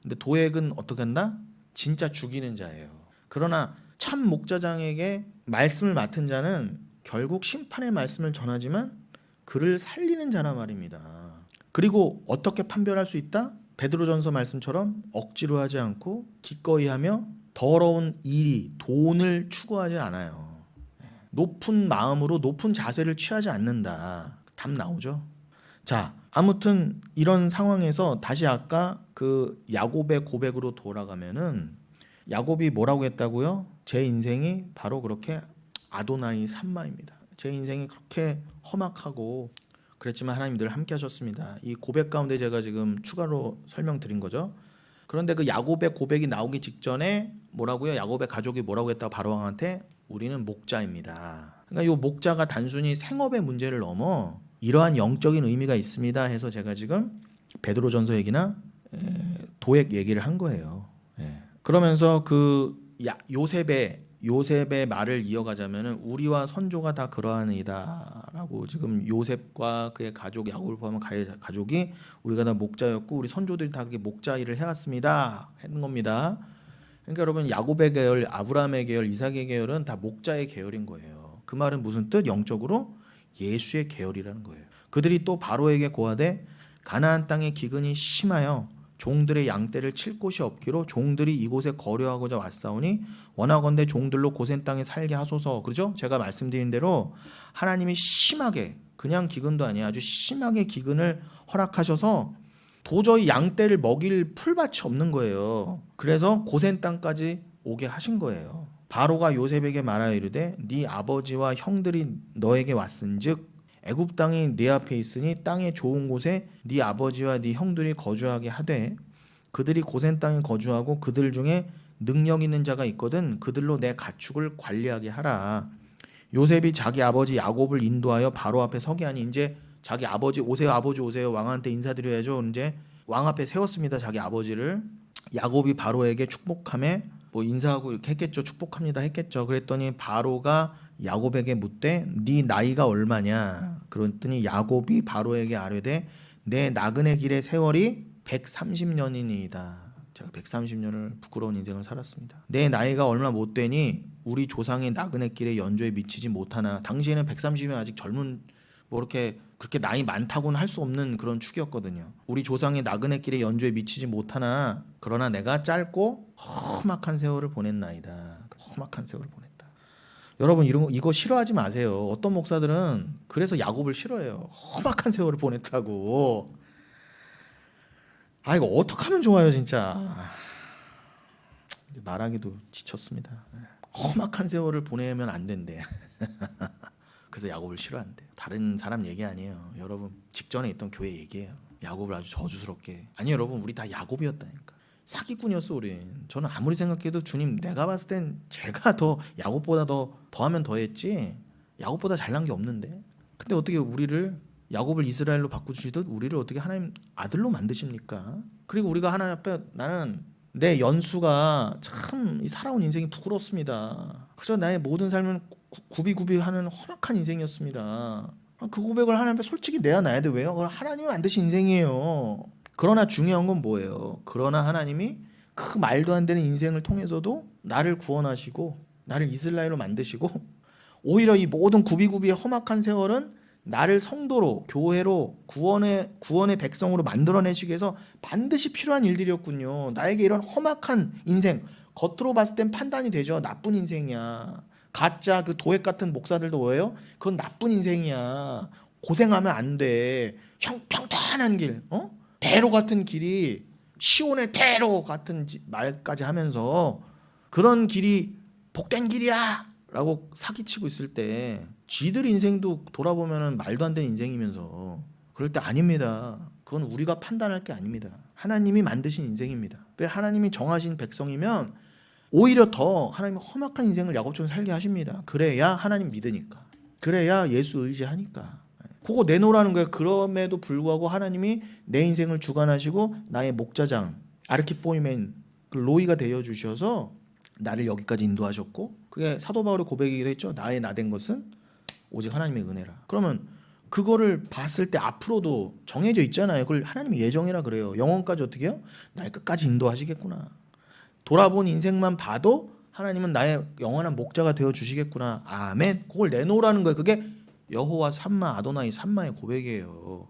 근데 도액은 어떻게 한다? 진짜 죽이는 자예요. 그러나 참 목자장에게 말씀을 맡은 자는 결국 심판의 말씀을 전하지만 그를 살리는 자란 말입니다. 그리고 어떻게 판별할 수 있다? 베드로전서 말씀처럼 억지로 하지 않고 기꺼이 하며 더러운 일이 돈을 추구하지 않아요. 높은 마음으로 높은 자세를 취하지 않는다. 답 나오죠? 자, 아무튼 이런 상황에서 다시 아까 그 야곱의 고백으로 돌아가면은 야곱이 뭐라고 했다고요? 제 인생이 바로 그렇게 아도나이 삼마입니다. 제 인생이 그렇게 험악하고 그랬지만 하나님 늘 함께 하셨습니다. 이 고백 가운데 제가 지금 추가로 설명드린 거죠. 그런데 그 야곱의 고백이 나오기 직전에 뭐라고요? 야곱의 가족이 뭐라고 했다고 바로왕한테 우리는 목자입니다. 그러니까 이 목자가 단순히 생업의 문제를 넘어 이러한 영적인 의미가 있습니다 해서 제가 지금 베드로전서 얘기나 도액 얘기를 한 거예요. 그러면서 그 요셉의 말을 이어가자면은 우리와 선조가 다 그러하니이다라고 지금 요셉과 그의 가족 야곱을 포함한 가족이 우리가 다 목자였고 우리 선조들이 다 그렇게 목자 일을 해왔습니다 했는 겁니다. 그러니까 여러분 야곱의 계열, 아브라함의 계열, 이삭의 계열은 다 목자의 계열인 거예요. 그 말은 무슨 뜻? 영적으로 예수의 계열이라는 거예요. 그들이 또 바로에게 고하되 가나안 땅의 기근이 심하여 종들의 양떼를 칠 곳이 없기로 종들이 이곳에 거류하고자 왔사오니 원하건대 종들로 고센 땅에 살게 하소서. 그렇죠? 제가 말씀드린 대로 하나님이 심하게 그냥 기근도 아니야 아주 심하게 기근을 허락하셔서 도저히 양떼를 먹일 풀밭이 없는 거예요. 그래서 고센 땅까지 오게 하신 거예요. 바로가 요셉에게 말하여 이르되 네 아버지와 형들이 너에게 왔은즉 애굽 땅이 네 앞에 있으니 땅의 좋은 곳에 네 아버지와 네 형들이 거주하게 하되 그들이 고센 땅에 거주하고 그들 중에 능력 있는 자가 있거든 그들로 내 가축을 관리하게 하라. 요셉이 자기 아버지 야곱을 인도하여 바로 앞에 서게 하니 이제 자기 아버지 오세요 아버지 오세요 왕한테 인사드려야죠. 이제 왕 앞에 세웠습니다. 자기 아버지를. 야곱이 바로에게 축복하며 뭐 인사하고 이렇게 했겠죠. 축복합니다 했겠죠. 그랬더니 바로가 야곱에게 묻되 네 나이가 얼마냐. 그랬더니 야곱이 바로에게 아뢰되 내 나그네 길의 세월이 130년이니이다. 제가 130년을 부끄러운 인생을 살았습니다. 내 나이가 얼마 못 되니 우리 조상의 나그네 길의 연조에 미치지 못하나. 당시에는 130이면 아직 젊은 뭐 그렇게 나이 많다고는 할 수 없는 그런 축이었거든요. 우리 조상의 나그네 길의 연조에 미치지 못하나 그러나 내가 짧고 험악한 세월을 보냈나이다. 험악한 세월을 보냈다. 여러분 이거 싫어하지 마세요. 어떤 목사들은 그래서 야곱을 싫어해요. 험악한 세월을 보냈다고. 아 이거 어떡하면 좋아요 진짜. 말하기도 지쳤습니다. 험악한 세월을 보내면 안 된대. 그래서 야곱을 싫어한대. 다른 사람 얘기 아니에요. 여러분 직전에 있던 교회 얘기예요. 야곱을 아주 저주스럽게. 아니 여러분 우리 다 야곱이었다니까. 사기꾼이었어 우린. 저는 아무리 생각해도 주님 내가 봤을 땐 제가 더 야곱보다 더하면 더했지 야곱보다 잘난 게 없는데. 근데 어떻게 우리를 야곱을 이스라엘로 바꾸시듯 우리를 어떻게 하나님 아들로 만드십니까? 그리고 우리가 하나님 앞에 나는 내 연수가 참 살아온 인생이 부끄럽습니다. 그저 나의 모든 삶은 구비구비하는 험악한 인생이었습니다. 그 고백을 하나님 앞에 솔직히 내야 돼. 왜요? 그건 하나님이 만드신 인생이에요. 그러나 중요한 건 뭐예요? 그러나 하나님이 그 말도 안 되는 인생을 통해서도 나를 구원하시고 나를 이스라엘로 만드시고 오히려 이 모든 구비구비의 험악한 세월은 나를 성도로 교회로 구원의 백성으로 만들어내시기 위해서 반드시 필요한 일들이었군요. 나에게 이런 험악한 인생 겉으로 봤을 땐 판단이 되죠. 나쁜 인생이야. 가짜 그 도액 같은 목사들도 뭐예요? 그건 나쁜 인생이야. 고생하면 안 돼. 평탄한 길, 대로 같은 길이 시온의 대로 같은 말까지 하면서 그런 길이 복된 길이야 라고 사기치고 있을 때 지들 인생도 돌아보면 말도 안 되는 인생이면서 그럴 때 아닙니다. 그건 우리가 판단할 게 아닙니다. 하나님이 만드신 인생입니다. 하나님이 정하신 백성이면 오히려 더 하나님이 험악한 인생을 야곱처럼 살게 하십니다. 그래야 하나님 믿으니까. 그래야 예수 의지하니까. 그거 내놓으라는 거예요. 그럼에도 불구하고 하나님이 내 인생을 주관하시고 나의 목자장 아르키포이멘 로이가 되어주셔서 나를 여기까지 인도하셨고 그게 사도 바울의 고백이기도 했죠. 나의 나된 것은 오직 하나님의 은혜라. 그러면 그거를 봤을 때 앞으로도 정해져 있잖아요. 그걸 하나님의 예정이라 그래요. 영원까지 어떻게 해요? 날 끝까지 인도하시겠구나. 돌아본 인생만 봐도 하나님은 나의 영원한 목자가 되어주시겠구나. 아멘. 그걸 내놓으라는 거예요. 그게 여호와 삼마 아도나이 삼마의 고백이에요.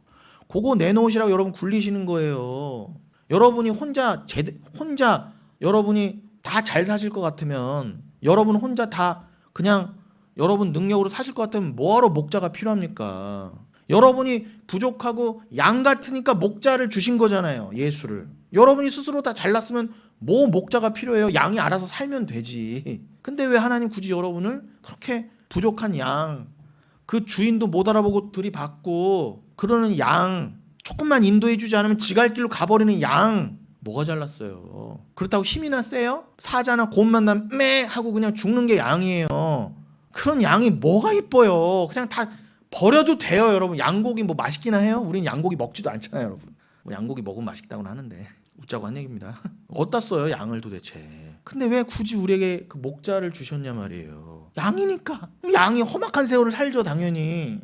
그거 내놓으시라고 여러분 굴리시는 거예요. 여러분이 혼자 여러분이 다 잘 사실 것 같으면 여러분 혼자 다 그냥 여러분 능력으로 사실 것 같으면 뭐하러 목자가 필요합니까? 여러분이 부족하고 양 같으니까 목자를 주신 거잖아요. 예수를. 여러분이 스스로 다 잘났으면 뭐 목자가 필요해요. 양이 알아서 살면 되지. 근데 왜 하나님 굳이 여러분을 그렇게 부족한 양, 그 주인도 못 알아보고 들이받고 그러는 양, 조금만 인도해 주지 않으면 지갈 길로 가버리는 양, 뭐가 잘났어요. 그렇다고 힘이나 세요? 사자나 곰만 나면 매 하고 그냥 죽는 게 양이에요. 그런 양이 뭐가 이뻐요. 그냥 다 버려도 돼요. 여러분, 양고기 뭐 맛있기나 해요? 우린 양고기 먹지도 않잖아요. 여러분, 뭐 양고기 먹으면 맛있다고는 하는데 웃자고 한 얘기입니다. 어디다 써요 양을 도대체. 근데 왜 굳이 우리에게 그 목자를 주셨냐 말이에요. 양이니까. 양이 험악한 세월을 살죠 당연히.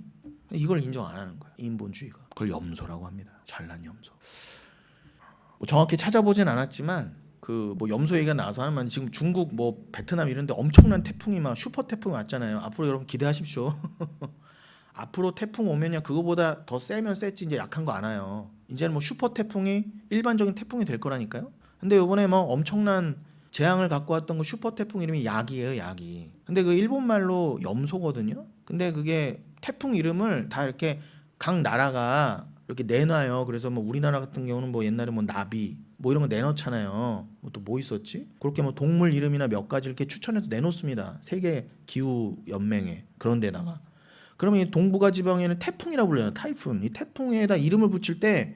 이걸 인정 안 하는 거야, 인본주의가. 그걸 염소라고 합니다. 잘난 염소. 뭐 정확히 찾아보진 않았지만 그 뭐 염소 얘기가 나와서 하는 말, 지금 중국 뭐 베트남 이런 데 엄청난 태풍이 막 슈퍼 태풍이 왔잖아요. 앞으로 여러분 기대하십시오. 앞으로 태풍 오면요, 그거보다 더 세면 셌지 이제 약한 거 안 와요. 이제는 뭐 슈퍼 태풍이 일반적인 태풍이 될 거라니까요. 근데 요번에 뭐 엄청난 재앙을 갖고 왔던 그 슈퍼 태풍 이름이 야기예요, 야기. 근데 그 일본 말로 염소거든요. 근데 그게 태풍 이름을 다 이렇게 각 나라가 이렇게 내놔요. 그래서 뭐 우리나라 같은 경우는 뭐 옛날에 뭐 나비 뭐 이런 거 내놓잖아요. 뭐 또 뭐 있었지? 그렇게 뭐 동물 이름이나 몇 가지 이렇게 추천해서 내놓습니다. 세계 기후 연맹에. 그런 데다가. 그러면 이 동북아 지방에는 태풍이라고 불려요. 타이푼. 이 태풍에다 이름을 붙일 때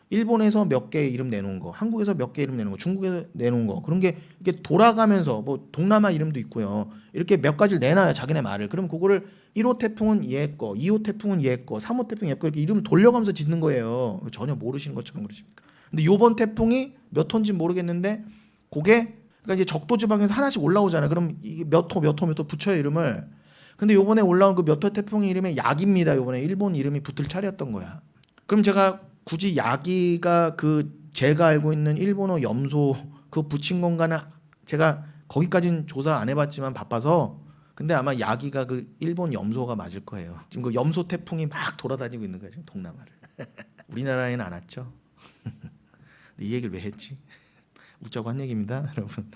일본에서 몇 개 이름 내놓은 거, 한국에서 몇 개 이름 내놓은 거, 중국에서 내놓은 거, 그런 게 이렇게 돌아가면서 뭐 동남아 이름도 있고요. 이렇게 몇 가지를 내놔요, 자기네 말을. 그럼 그거를 1호 태풍은 얘 거, 2호 태풍은 얘 거, 3호 태풍 얘 거, 이렇게 이름을 돌려가면서 짓는 거예요. 전혀 모르시는 것처럼 그러십니까? 근데 요번 태풍이 몇 호인지 모르겠는데 그게 그러니까 이제 적도 지방에서 하나씩 올라오잖아요. 그럼 이게 몇 호, 몇 호, 몇 호 붙여요, 이름을. 근데 요번에 올라온 그 몇 호 태풍의 이름이 야기입니다. 요번에 일본 이름이 붙을 차례였던 거야. 그럼 제가 굳이 야기가 그 제가 알고 있는 일본어 염소 그 붙인 건가는 제가 거기까지는 조사 안 해봤지만 바빠서. 근데 아마 야기가 그 일본 염소가 맞을 거예요. 지금 그 염소 태풍이 막 돌아다니고 있는 거예요, 지금 동남아를. 우리나라에는 안 왔죠. 이 얘기를 왜 했지? 웃자고 한 얘기입니다, 여러분.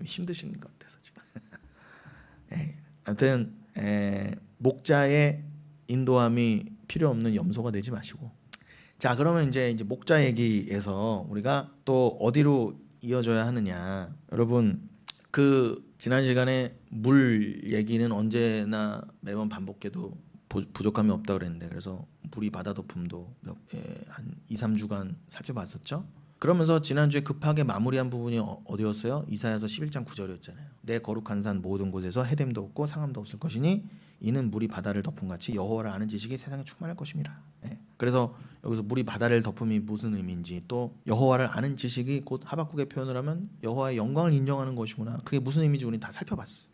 힘드신 것 같아서 지금. 아무튼 목자의 인도함이 필요 없는 염소가 되지 마시고. 자, 그러면 이제 목자 얘기에서 우리가 또 어디로 이어져야 하느냐. 여러분, 그 지난 시간에 물 얘기는 언제나 매번 반복해도 부족함이 없다 그랬는데, 그래서 물이 바다 덮음도 한 2, 3주간 살펴봤었죠. 그러면서 지난주에 급하게 마무리한 부분이 어디였어요? 이사야서 11장 9절이었잖아요. 내 거룩한 산 모든 곳에서 해됨도 없고 상함도 없을 것이니 이는 물이 바다를 덮음 같이 여호와를 아는 지식이 세상에 충만할 것임이라. 그래서 여기서 물이 바다를 덮음이 무슨 의미인지, 또 여호와를 아는 지식이 곧 하박국의 표현을 하면 여호와의 영광을 인정하는 것이구나, 그게 무슨 의미인지 우리는 다 살펴봤어.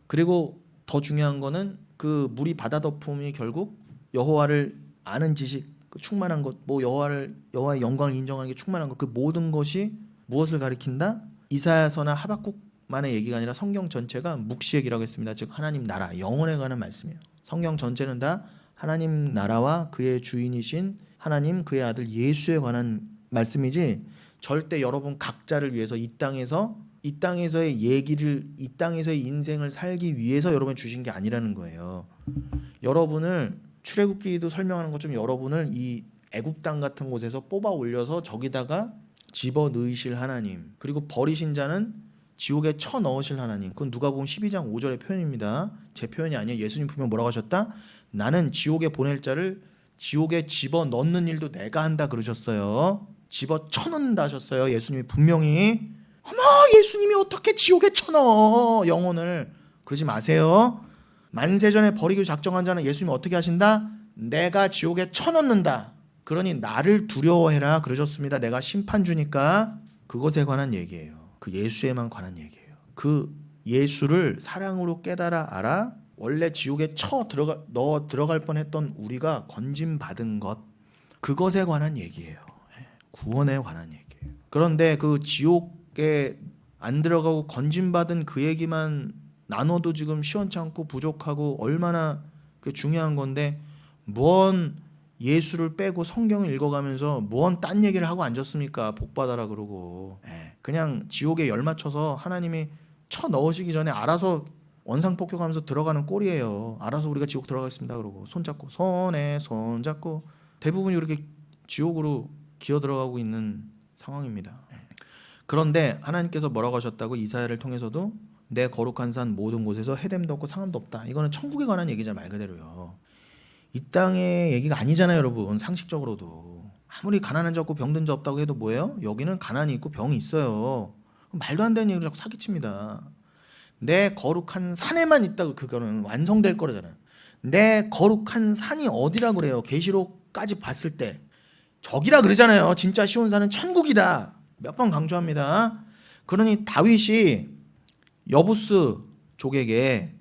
그리고 더 중요한 거는 그 물이 바다 덮음이 결국 여호와를 아는 지식, 그 충만한 것, 뭐 여호와의 영광을 인정하는 게 충만한 것, 그 모든 것이 무엇을 가리킨다? 이사야서나 하박국만의 얘기가 아니라 성경 전체가 묵시 얘기라고 했습니다. 즉 하나님 나라, 영혼에 관한 말씀이에요. 성경 전체는 다 하나님 나라와 그의 주인이신 하나님, 그의 아들 예수에 관한 말씀이지, 절대 여러분 각자를 위해서 이 땅에서의 얘기를, 이 땅에서의 인생을 살기 위해서 여러분 주신 게 아니라는 거예요. 여러분을 출애굽기도 설명하는 것처럼 여러분을 이 애굽 땅 같은 곳에서 뽑아 올려서 저기다가 집어 넣으실 하나님, 그리고 버리신 자는 지옥에 쳐 넣으실 하나님. 그건 누가복음 12장 5절의 표현입니다. 제 표현이 아니에요. 예수님 분명 뭐라고 하셨다? 나는 지옥에 보낼 자를 지옥에 집어 넣는 일도 내가 한다 그러셨어요. 집어 쳐 넣는다 하셨어요. 예수님이 분명히. 어머, 예수님이 어떻게 지옥에 쳐 넣어 영혼을. 그러지 마세요. 만세전에 버리기로 작정한 자는 예수님이 어떻게 하신다? 내가 지옥에 쳐넣는다. 그러니 나를 두려워해라 그러셨습니다. 내가 심판주니까. 그것에 관한 얘기예요. 그 예수에만 관한 얘기예요. 그 예수를 사랑으로 깨달아 알아 원래 지옥에 넣어 들어갈 뻔했던 우리가 건짐받은 것, 그것에 관한 얘기예요. 구원에 관한 얘기예요. 그런데 그 지옥에 안 들어가고 건짐받은 그 얘기만 나눠도 지금 시원찮고 부족하고 얼마나 중요한 건데, 뭔 예수를 빼고 성경을 읽어가면서 뭔 딴 얘기를 하고 앉았습니까? 복받아라 그러고. 그냥 지옥에 열 맞춰서 하나님이 쳐 넣으시기 전에 알아서 원상폭격하면서 들어가는 꼴이에요. 알아서 우리가 지옥 들어가겠습니다 그러고 손잡고 손에 손잡고 대부분이 그렇게 지옥으로 기어 들어가고 있는 상황입니다. 그런데 하나님께서 뭐라고 하셨다고? 이사야를 통해서도 내 거룩한 산 모든 곳에서 해됨도 없고 상함도 없다. 이거는 천국에 관한 얘기잖아요. 말 그대로요. 이 땅의 얘기가 아니잖아요 여러분. 상식적으로도 아무리 가난한 자 없고 병든 자 없다고 해도 뭐예요? 여기는 가난이 있고 병이 있어요. 말도 안 되는 얘기를 자꾸 사기칩니다. 내 거룩한 산에만 있다고. 그거는 완성될 거라잖아요. 내 거룩한 산이 어디라 그래요? 계시록까지 봤을 때 저기라 그러잖아요. 진짜 시온산은 천국이다. 몇 번 강조합니다. 그러니 다윗이 여부스 족에게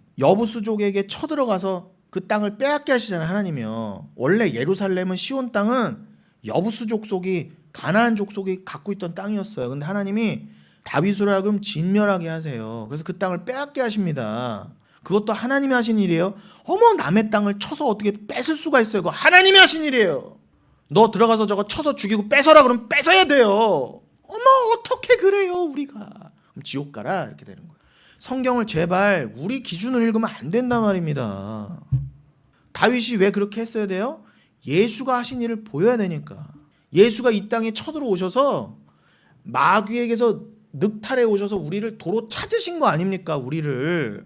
쳐들어가서 그 땅을 빼앗게 하시잖아요. 하나님이요. 원래 예루살렘은 시온 땅은 여부스 족속이 가나안 족속이 갖고 있던 땅이었어요. 근데 하나님이 다윗으로 하여금 진멸하게 하세요. 그래서 그 땅을 빼앗게 하십니다. 그것도 하나님이 하신 일이에요. 어머, 남의 땅을 쳐서 어떻게 뺏을 수가 있어요? 그거 하나님이 하신 일이에요. 너 들어가서 저거 쳐서 죽이고 뺏어라 그러면 뺏어야 돼요. 어머, 어떻게 그래요 우리가. 그럼 지옥 가라 이렇게 되는 거예요. 성경을 제발 우리 기준으로 읽으면 안 된단 말입니다. 다윗이 왜 그렇게 했어야 돼요? 예수가 하신 일을 보여야 되니까. 예수가 이 땅에 쳐들어오셔서 마귀에게서 늑탈해 오셔서 우리를 도로 찾으신 거 아닙니까? 우리는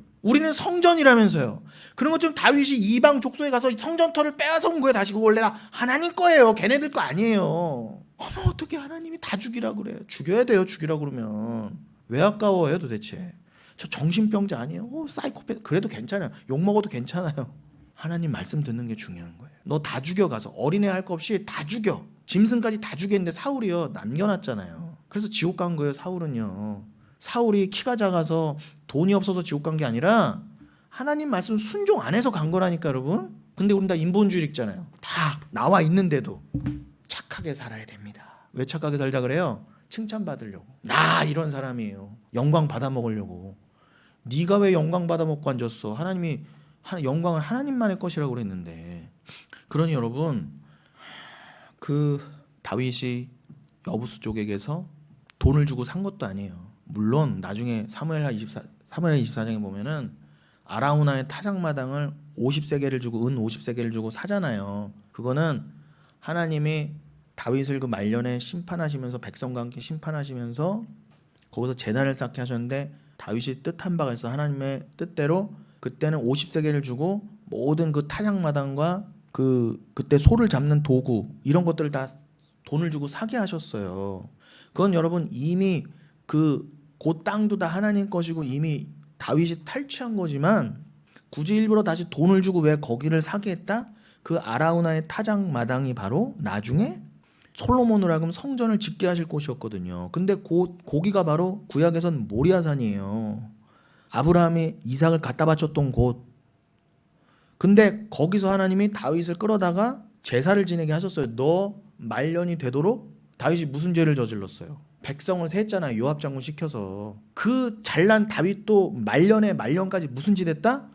성전이라면서요. 그런 것처럼 다윗이 이방 족속에 가서 성전터를 빼앗아 온 거예요. 다시 그거 원래 하나님 거예요. 걔네들 거 아니에요. 어머, 어떻게 하나님이 다 죽이라 그래요? 죽여야 돼요. 죽이라 그러면 왜 아까워요 도대체? 저 정신병자 아니에요? 사이코패스. 그래도 괜찮아요. 욕먹어도 괜찮아요. 하나님 말씀 듣는 게 중요한 거예요. 너 다 죽여가서 어린애 할 거 없이 다 죽여. 짐승까지 다 죽였는데 사울이요 남겨놨잖아요. 그래서 지옥 간 거예요. 사울은요. 사울이 키가 작아서 돈이 없어서 지옥 간 게 아니라 하나님 말씀 순종 안 해서 간 거라니까 여러분. 근데 우린 다 인본주의 읽잖아요. 다 나와 있는데도 착하게 살아야 됩니다. 왜 착하게 살자 그래요? 칭찬받으려고. 나 이런 사람이에요. 영광 받아 먹으려고. 네가 왜 영광 받아 먹고 앉았어? 하나님이 영광은 하나님만의 것이라고 그랬는데. 그러니 여러분, 그 다윗이 여부스 쪽에게서 돈을 주고 산 것도 아니에요. 물론 나중에 사무엘하 24장에 보면은 아라우나의 타작마당을 50세겔을 주고 은 50세겔을 주고 사잖아요. 그거는 하나님이 다윗을 그 말년에 심판하시면서 백성과 함께 심판하시면서 거기서 제단을 쌓게 하셨는데 다윗이 뜻한 바가 있어. 하나님의 뜻대로 그때는 50세겔을 주고 모든 그 타작마당과 그때 소를 잡는 도구 이런 것들을 다 돈을 주고 사게 하셨어요. 그건 여러분 이미 그 땅도 다 하나님 것이고 이미 다윗이 탈취한 거지만 굳이 일부러 다시 돈을 주고 왜 거기를 사게 했다? 그 아라우나의 타작마당이 바로 나중에 솔로몬으로 하여금 성전을 짓게 하실 곳이었거든요. 근데 거기가 바로 구약에선 모리아산이에요. 아브라함이 이삭을 갖다 바쳤던 곳. 근데 거기서 하나님이 다윗을 끌어다가 제사를 지내게 하셨어요. 너 말년이 되도록. 다윗이 무슨 죄를 저질렀어요? 백성을 세했잖아요. 요압 장군 시켜서. 그 잘난 다윗도 말년까지 무슨 짓 했다?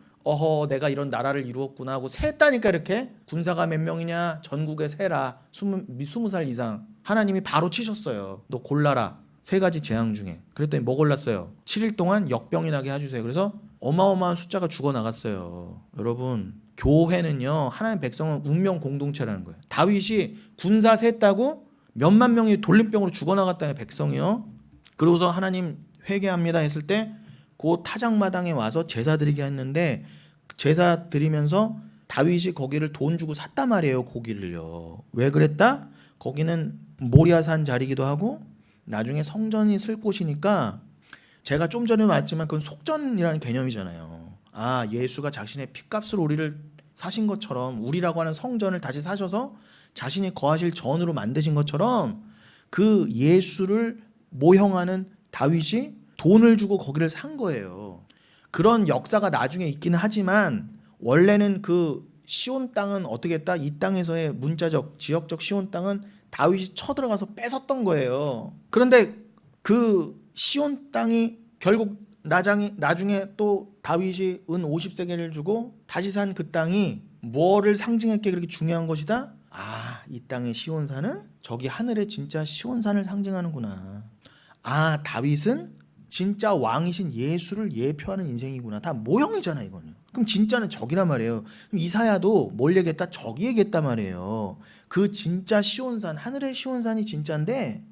내가 이런 나라를 이루었구나 하고 세했다니까. 이렇게 군사가 몇 명이냐 전국에 세라 20살 이상. 하나님이 바로 치셨어요. 너 골라라. 3가지 재앙 중에. 그랬더니 뭐 골랐어요? 7일 동안 역병이 나게 해주세요. 그래서 어마어마한 숫자가 죽어나갔어요. 여러분, 교회는요 하나님의 백성은 운명 공동체라는 거예요. 다윗이 군사 세했다고 몇만 명이 돌림병으로 죽어나갔다는 백성이요. 그러고서 하나님 회개합니다 했을 때 그 타작마당에 와서 제사 드리게 했는데 제사 드리면서 다윗이 거기를 돈 주고 샀단 말이에요. 고기를요. 왜 그랬다? 거기는 모리아산 자리기도 하고 나중에 성전이 쓸 곳이니까 제가 좀 전에 말했지만 그건 속전이라는 개념이잖아요. 예수가 자신의 핏값으로 우리를 사신 것처럼 우리라고 하는 성전을 다시 사셔서 자신이 거하실 전으로 만드신 것처럼 그 예수를 모형하는 다윗이 돈을 주고 거기를 산 거예요. 그런 역사가 나중에 있기는 하지만 원래는 그 시온 땅은 어떻게 했다? 이 땅에서의 문자적 지역적 시온 땅은 다윗이 쳐들어가서 뺏었던 거예요. 그런데 그 시온 땅이 결국 나중에 또 다윗이 은 50세겔을 주고 다시 산 그 땅이 뭐를 상징했기에 그렇게 중요한 것이다? 이 땅의 시온산은 저기 하늘의 진짜 시온산을 상징하는구나. 다윗은 진짜 왕이신 예수를 예표하는 인생이구나. 다 모형이잖아 이거는. 그럼 진짜는 저기란 말이에요. 그럼 이사야도 뭘 얘기했다? 저기 얘기했단 말이에요. 그 진짜 시온산, 하늘의 시온산이 진짜인데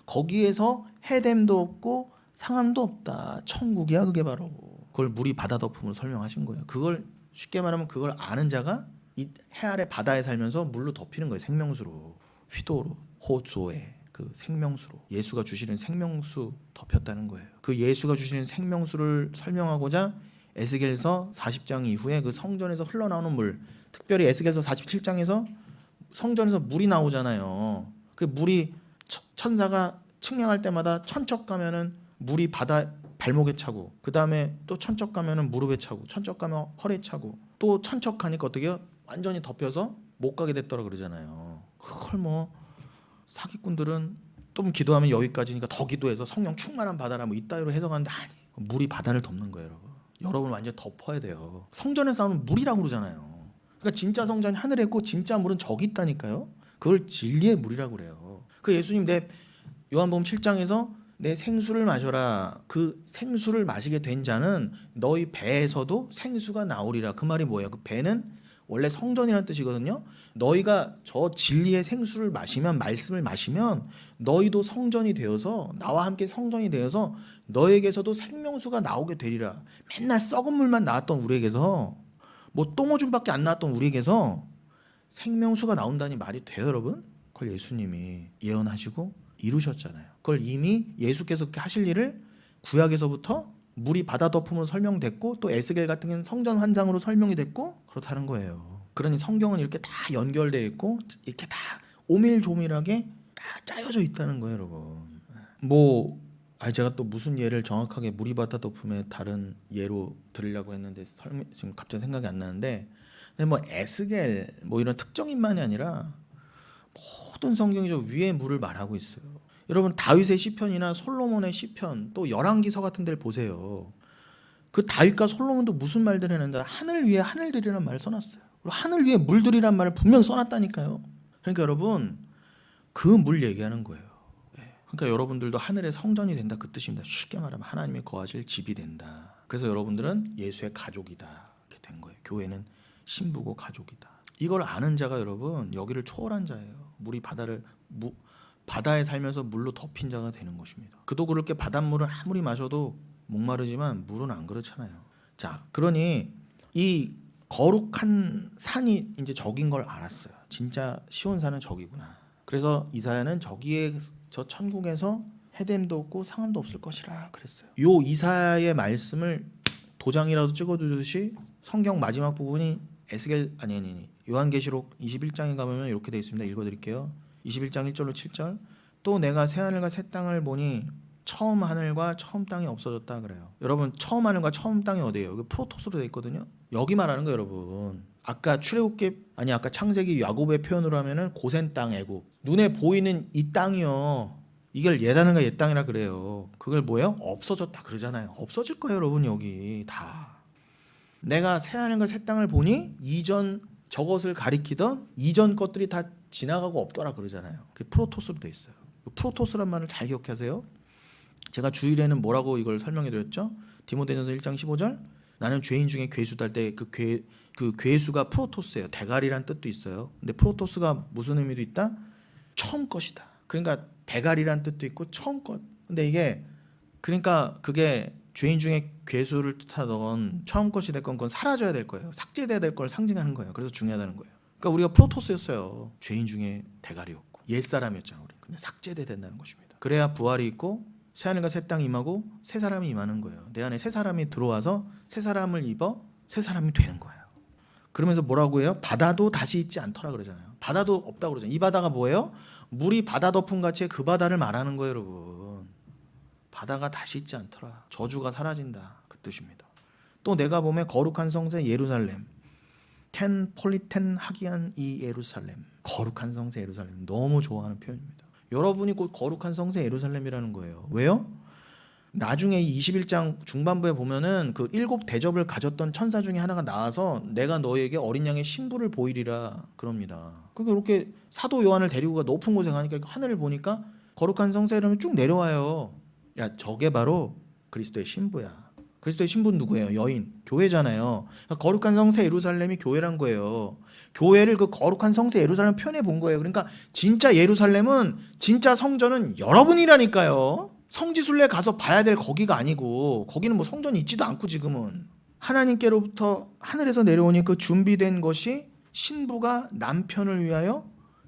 거기에서 해됨도 없고 상함도 없다. 천국이야 그게 바로. 그걸 물이 바다 덮음으로 설명하신 거예요. 그걸 쉽게 말하면 그걸 아는 자가 이 해 아래 바다에 살면서 물로 덮이는 거예요. 생명수로. 휘도로 호조에 그 생명수로 예수가 주시는 생명수 덮였다는 거예요. 그 예수가 주시는 생명수를 설명하고자 에스겔서 40장 이후에 그 성전에서 흘러나오는 물, 특별히 에스겔서 47장에서 성전에서 물이 나오잖아요. 그 물이 천사가 측량할 때마다 천척 가면은 물이 바다 발목에 차고, 그 다음에 또 천척 가면은 무릎에 차고, 천척 가면 허리에 차고, 또 천척 가니까 어떻게요? 완전히 덮여서 못 가게 됐더라 그러잖아요. 그걸 뭐 사기꾼들은 좀 기도하면 여기까지니까 더 기도해서 성령 충만한 바다라 뭐 이따위로 해석하는데, 아니, 물이 바다를 덮는 거예요, 여러분. 여러분 완전 덮어야 돼요. 성전에서 나오는 물이라고 그러잖아요. 그러니까 진짜 성전이 하늘에 있고 진짜 물은 저기 있다니까요. 그걸 진리의 물이라고 그래요. 그 예수님 내 요한복음 7장에서 내 생수를 마셔라. 그 생수를 마시게 된 자는 너희 배에서도 생수가 나오리라. 그 말이 뭐예요? 그 배는 원래 성전이라는 뜻이거든요. 너희가 저 진리의 생수를 마시면, 말씀을 마시면 너희도 성전이 되어서, 나와 함께 성전이 되어서 너에게서도 생명수가 나오게 되리라. 맨날 썩은 물만 나왔던 우리에게서, 뭐 똥오줌밖에 안 나왔던 우리에게서 생명수가 나온다니 말이 돼요, 여러분? 그걸 예수님이 예언하시고 이루셨잖아요. 그걸 이미 예수께서 그렇게 하실 일을 구약에서부터 물이 바다 덮음으로 설명됐고, 또 에스겔 같은 경우는 성전 환장으로 설명이 됐고, 그렇다는 거예요. 그러니 성경은 이렇게 다 연결되어 있고 이렇게 다 오밀조밀하게 다 짜여져 있다는 거예요, 여러분. 뭐 제가 또 무슨 예를 정확하게 물이 바다 덮음의 다른 예로 들으려고 했는데 지금 갑자기 생각이 안 나는데, 근데 뭐 에스겔 뭐 이런 특정인만이 아니라 모든 성경이 저 위에 물을 말하고 있어요. 여러분 다윗의 시편이나 솔로몬의 시편, 또 열왕기서 같은 데를 보세요. 그 다윗과 솔로몬도 무슨 말들 했는데 하늘 위에 하늘들이란 말을 써놨어요. 그리고 하늘 위에 물들이란 말을 분명 써놨다니까요. 그러니까 여러분 그 물 얘기하는 거예요. 그러니까 여러분들도 하늘의 성전이 된다, 그 뜻입니다. 쉽게 말하면 하나님이 거하실 집이 된다. 그래서 여러분들은 예수의 가족이다, 이렇게 된 거예요. 교회는 신부고 가족이다. 이걸 아는 자가 여러분 여기를 초월한 자예요. 물이 바다에 살면서 물로 덮인 자가 되는 것입니다. 그도 그럴 게 바닷물을 아무리 마셔도 목마르지만 물은 안 그렇잖아요. 자, 그러니 이 거룩한 산이 이제 저긴 걸 알았어요. 진짜 시온산은 저기구나. 그래서 이사야는 저기에 저 천국에서 해됨도 없고 상함도 없을 것이라 그랬어요. 요 이사야의 말씀을 도장이라도 찍어두듯이 성경 마지막 부분이 에스겔 아니 요한계시록 21장에 가면 이렇게 되어 있습니다. 읽어드릴게요. 21장 1절로 7절. 또 내가 새 하늘과 새 땅을 보니 처음 하늘과 처음 땅이 없어졌다 그래요. 여러분 처음 하늘과 처음 땅이 어디예요? 여기 프로토스로 되어 있거든요. 여기 말하는 거예요, 여러분. 아까 아까 창세기 야곱의 표현으로 하면은 고센 땅 애굽. 눈에 보이는 이 땅이요. 이걸 옛하늘과 옛 땅이라 그래요. 그걸 뭐예요? 없어졌다 그러잖아요. 없어질 거예요, 여러분. 여기 다. 내가 새 하늘과 새 땅을 보니 이전 저것을 가리키던 이전 것들이 다 지나가고 없더라 그러잖아요. 그게 프로토스로 돼 있어요. 프로토스란 말을 잘 기억하세요. 제가 주일에는 뭐라고 이걸 설명해 드렸죠? 디모데전서 1장 15절. 나는 죄인 중에 괴수다 할 때 그 괴수가 프로토스예요. 대가리란 뜻도 있어요. 근데 프로토스가 무슨 의미도 있다? 처음 것이다. 그러니까 대가리란 뜻도 있고 처음 것. 근데 이게 그러니까 그게 죄인 중에 괴수를 뜻하던 처음 것이 됐건 그건 사라져야 될 거예요. 삭제돼야 될 걸 상징하는 거예요. 그래서 중요하다는 거예요. 그러니까 우리가 프로토스였어요. 죄인 중에 대가리였고 옛사람이었잖아요. 우리. 근데 삭제돼야 된다는 것입니다. 그래야 부활이 있고 새 하늘과 새 땅이 임하고 새 사람이 임하는 거예요. 내 안에 새 사람이 들어와서 새 사람을 입어 새 사람이 되는 거예요. 그러면서 뭐라고 해요? 바다도 다시 있지 않더라 그러잖아요. 바다도 없다고 그러잖아요. 이 바다가 뭐예요? 물이 바다 덮은 같이 그 바다를 말하는 거예요, 여러분. 바다가 다시 있지 않더라. 저주가 사라진다, 그 뜻입니다. 또 내가 보면 거룩한 성새 예루살렘, 텐 폴리텐 하기한 이 예루살렘, 거룩한 성새 예루살렘, 너무 좋아하는 표현입니다. 여러분이 곧 거룩한 성새 예루살렘이라는 거예요. 왜요? 나중에 이 21장 중반부에 보면은 그 7 대접을 가졌던 천사 중에 하나가 나와서 내가 너에게 어린 양의 신부를 보이리라 그럽니다. 그러니까 이렇게 사도 요한을 데리고 가 높은 곳에 가니까 하늘을 보니까 거룩한 성새 이름이 쭉 내려와요. 야, 저게 바로 그리스도의 신부야. 그리스도의 신부는 누구예요? 여인, 교회잖아요. 그러니까 거룩한 성세 예루살렘이 교회란 거예요. 교회를 그 거룩한 성세 예루살렘 표현해 본 거예요. 그러니까 진짜 예루살렘은, 진짜 성전은 여러분이라니까요. 성지순례 가서 봐야 될 거기가 아니고, 거기는 뭐 성전이 있지도 않고 지금은. 하나님께로부터 하늘에서 내려오니 그 준비된 것이 신부가 남편을 위하여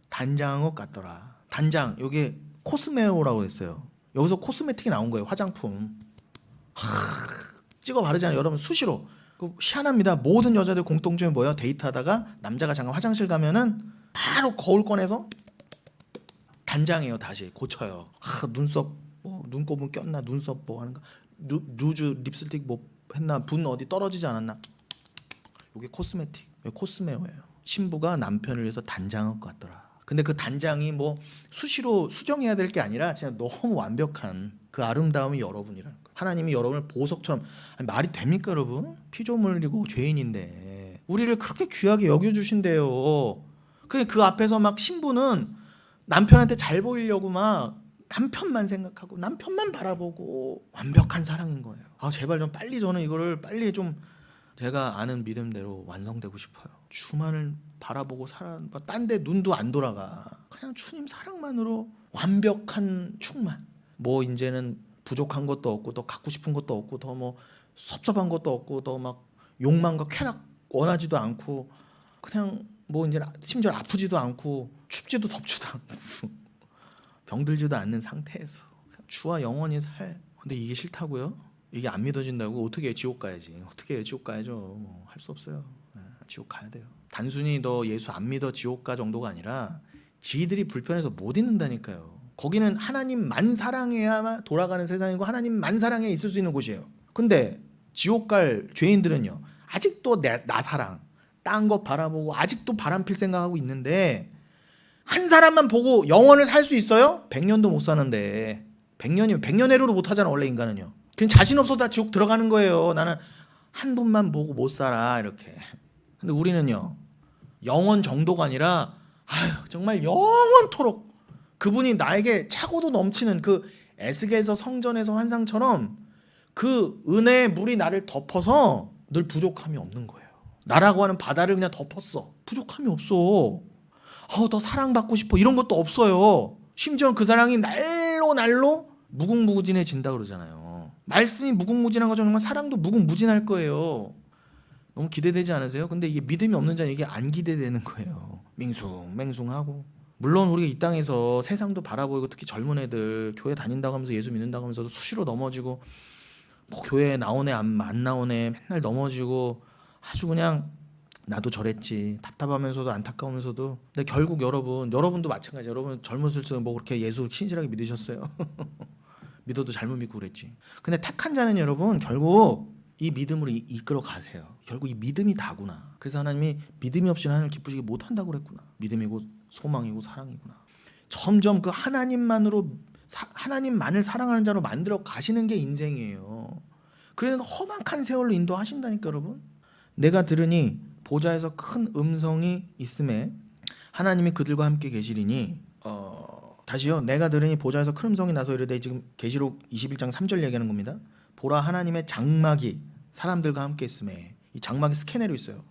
단장한 것 같더라. 단장, 여기 코스메오라고 했어요. 여기서 코스메틱이 나온 거예요. 화장품. 찍어 바르잖아요. 여러분 수시로. 희한합니다. 모든 여자들 공통점이 뭐예요? 데이트하다가 남자가 잠깐 화장실 가면은 바로 거울 꺼내서 단장해요. 다시 고쳐요. 눈썹 뭐 눈곱은 꼈나, 눈썹 뭐 하는가, 루즈 립스틱 뭐 했나, 분 어디 떨어지지 않았나. 이게 코스메틱, 코스메어예요. 신부가 남편을 위해서 단장한 것 같더라. 근데 그 단장이 뭐 수시로 수정해야 될 게 아니라 진짜 너무 완벽한 그 아름다움이 여러분이라는 거예요. 하나님이 여러분을 보석처럼. 아니, 말이 됩니까 여러분? 피조물이고 죄인인데 우리를 그렇게 귀하게 여겨주신대요. 그 앞에서 막 신부는 남편한테 잘 보이려고 막 남편만 생각하고 남편만 바라보고 완벽한 사랑인 거예요. 제발 좀 빨리, 저는 이거를 빨리 좀 제가 아는 믿음대로 완성되고 싶어요. 주만을 바라보고 살아, 딴 데 눈도 안 돌아가. 그냥 주님 사랑만으로 완벽한 충만. 뭐 이제는 부족한 것도 없고 더 갖고 싶은 것도 없고 더 뭐 섭섭한 것도 없고 더 막 욕망과 쾌락 원하지도 않고, 그냥 뭐 이제 심지어 아프지도 않고 춥지도 덥지도 않고 병들지도 않는 상태에서 주와 영원히 살. 근데 이게 싫다고요? 이게 안 믿어진다고? 어떻게 해? 지옥 가야지. 어떻게 해? 지옥 가야죠. 할 수 없어요. 지옥 가야 돼요. 단순히 너 예수 안 믿어 지옥 가 정도가 아니라 지들이 불편해서 못 있는다니까요. 거기는 하나님만 사랑해야 돌아가는 세상이고 하나님만 사랑해 있을 수 있는 곳이에요. 근데 지옥 갈 죄인들은요, 아직도 나 사랑, 딴 거 바라보고 아직도 바람필 생각하고 있는데, 한 사람만 보고 영원을 살 수 있어요? 100년도 못 사는데. 100년이면 100년회로도 못 하잖아 원래 인간은요. 그냥 자신 없어도 다 지옥 들어가는 거예요. 나는 한 분만 보고 못 살아 이렇게. 근데 우리는요, 영원 정도가 아니라 정말 영원토록 그분이 나에게 차고도 넘치는 그 에스겔서 성전에서 환상처럼 그 은혜의 물이 나를 덮어서 늘 부족함이 없는 거예요. 나라고 하는 바다를 그냥 덮었어. 부족함이 없어. 더 사랑받고 싶어 이런 것도 없어요. 심지어 그 사랑이 날로 무궁무진해진다 그러잖아요. 말씀이 무궁무진한 것처럼 정말 사랑도 무궁무진할 거예요. 너무 기대되지 않으세요? 근데 이게 믿음이 없는 자는 이게 안 기대되는 거예요. 맹숭맹숭하고. 물론 우리가 이 땅에서 세상도 바라보이고, 특히 젊은 애들 교회 다닌다고 하면서 예수 믿는다고 하면서도 수시로 넘어지고, 뭐 교회에 나오네 안 나오네 맨날 넘어지고, 아주 그냥 나도 저랬지 답답하면서도 안타까우면서도. 근데 결국 여러분도 마찬가지예요. 여러분 젊었을 때 뭐 그렇게 예수 신실하게 믿으셨어요? 믿어도 잘못 믿고 그랬지. 근데 택한 자는 여러분 결국 이 믿음으로 이끌어 가세요. 결국 이 믿음이 다구나. 그래서 하나님이 믿음이 없이는 하나님을 기쁘시게 못한다고 그랬구나. 믿음이고 소망이고 사랑이구나. 점점 그 하나님만을 사랑하는 자로 만들어 가시는 게 인생이에요. 그러니까 험악한 세월로 인도하신다니까 여러분. 내가 들으니 보좌에서 큰 음성이 있음에 하나님이 그들과 함께 계시리니. 다시요. 내가 들으니 보좌에서 큰 음성이 나서 이르되, 지금 계시록 21장 3절 얘기하는 겁니다. 보라 하나님의 장막이 사람들과 함께 있음에. 이 장막이 스캐너로 있어요.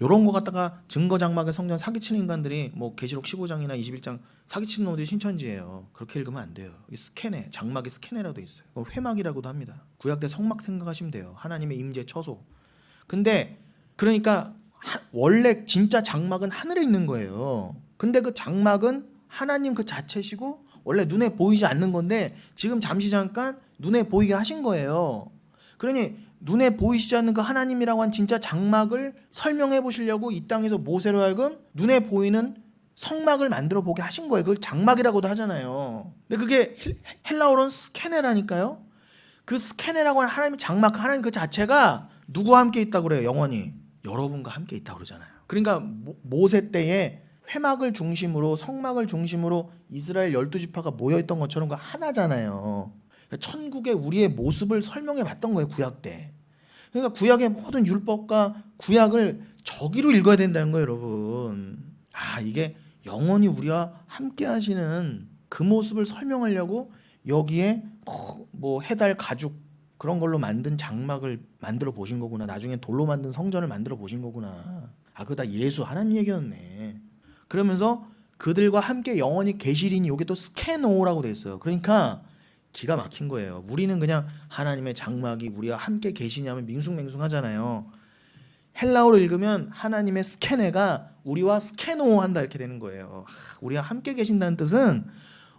요런 거 갖다가 증거 장막의 성전 사기치는 인간들이 뭐 계시록 15장이나 21장 사기치는 놈들이 신천지예요. 그렇게 읽으면 안 돼요. 이 스캐너, 장막이 스캐너라도 돼 있어요. 회막이라고도 합니다. 구약 때 성막 생각하시면 돼요. 하나님의 임재 처소. 근데 그러니까 원래 진짜 장막은 하늘에 있는 거예요. 근데 그 장막은 하나님 그 자체시고 원래 눈에 보이지 않는 건데 지금 잠시 잠깐 눈에 보이게 하신 거예요. 그러니 눈에 보이시지 않는 그 하나님이라고 한 진짜 장막을 설명해 보시려고 이 땅에서 모세로 하여금 눈에 보이는 성막을 만들어 보게 하신 거예요. 그걸 장막이라고도 하잖아요. 근데 그게 헬라어로는 스케네라니까요. 그 스케네라고 하는 하나님의 장막, 하나님 그 자체가 누구와 함께 있다고 그래요? 영원히 여러분과 함께 있다고 그러잖아요. 그러니까 모세 때에 회막을 중심으로, 성막을 중심으로 이스라엘 12지파가 모여있던 것처럼 그 하나잖아요. 천국의 우리의 모습을 설명해 봤던 거예요, 구약 때. 그러니까 구약의 모든 율법과 구약을 저기로 읽어야 된다는 거예요, 여러분. 이게 영원히 우리와 함께 하시는 그 모습을 설명하려고 여기에 뭐 해달 가죽 그런 걸로 만든 장막을 만들어 보신 거구나. 나중에 돌로 만든 성전을 만들어 보신 거구나. 아, 그거 다 예수 하나님 얘기였네. 그러면서 그들과 함께 영원히 계시리니, 이게 또 스케노라고 돼 있어요. 그러니까 기가 막힌 거예요. 우리는 그냥 하나님의 장막이 우리와 함께 계시냐면 밍숭맹숭하잖아요. 헬라어로 읽으면 하나님의 스케네가 우리와 스케노한다 이렇게 되는 거예요. 우리와 함께 계신다는 뜻은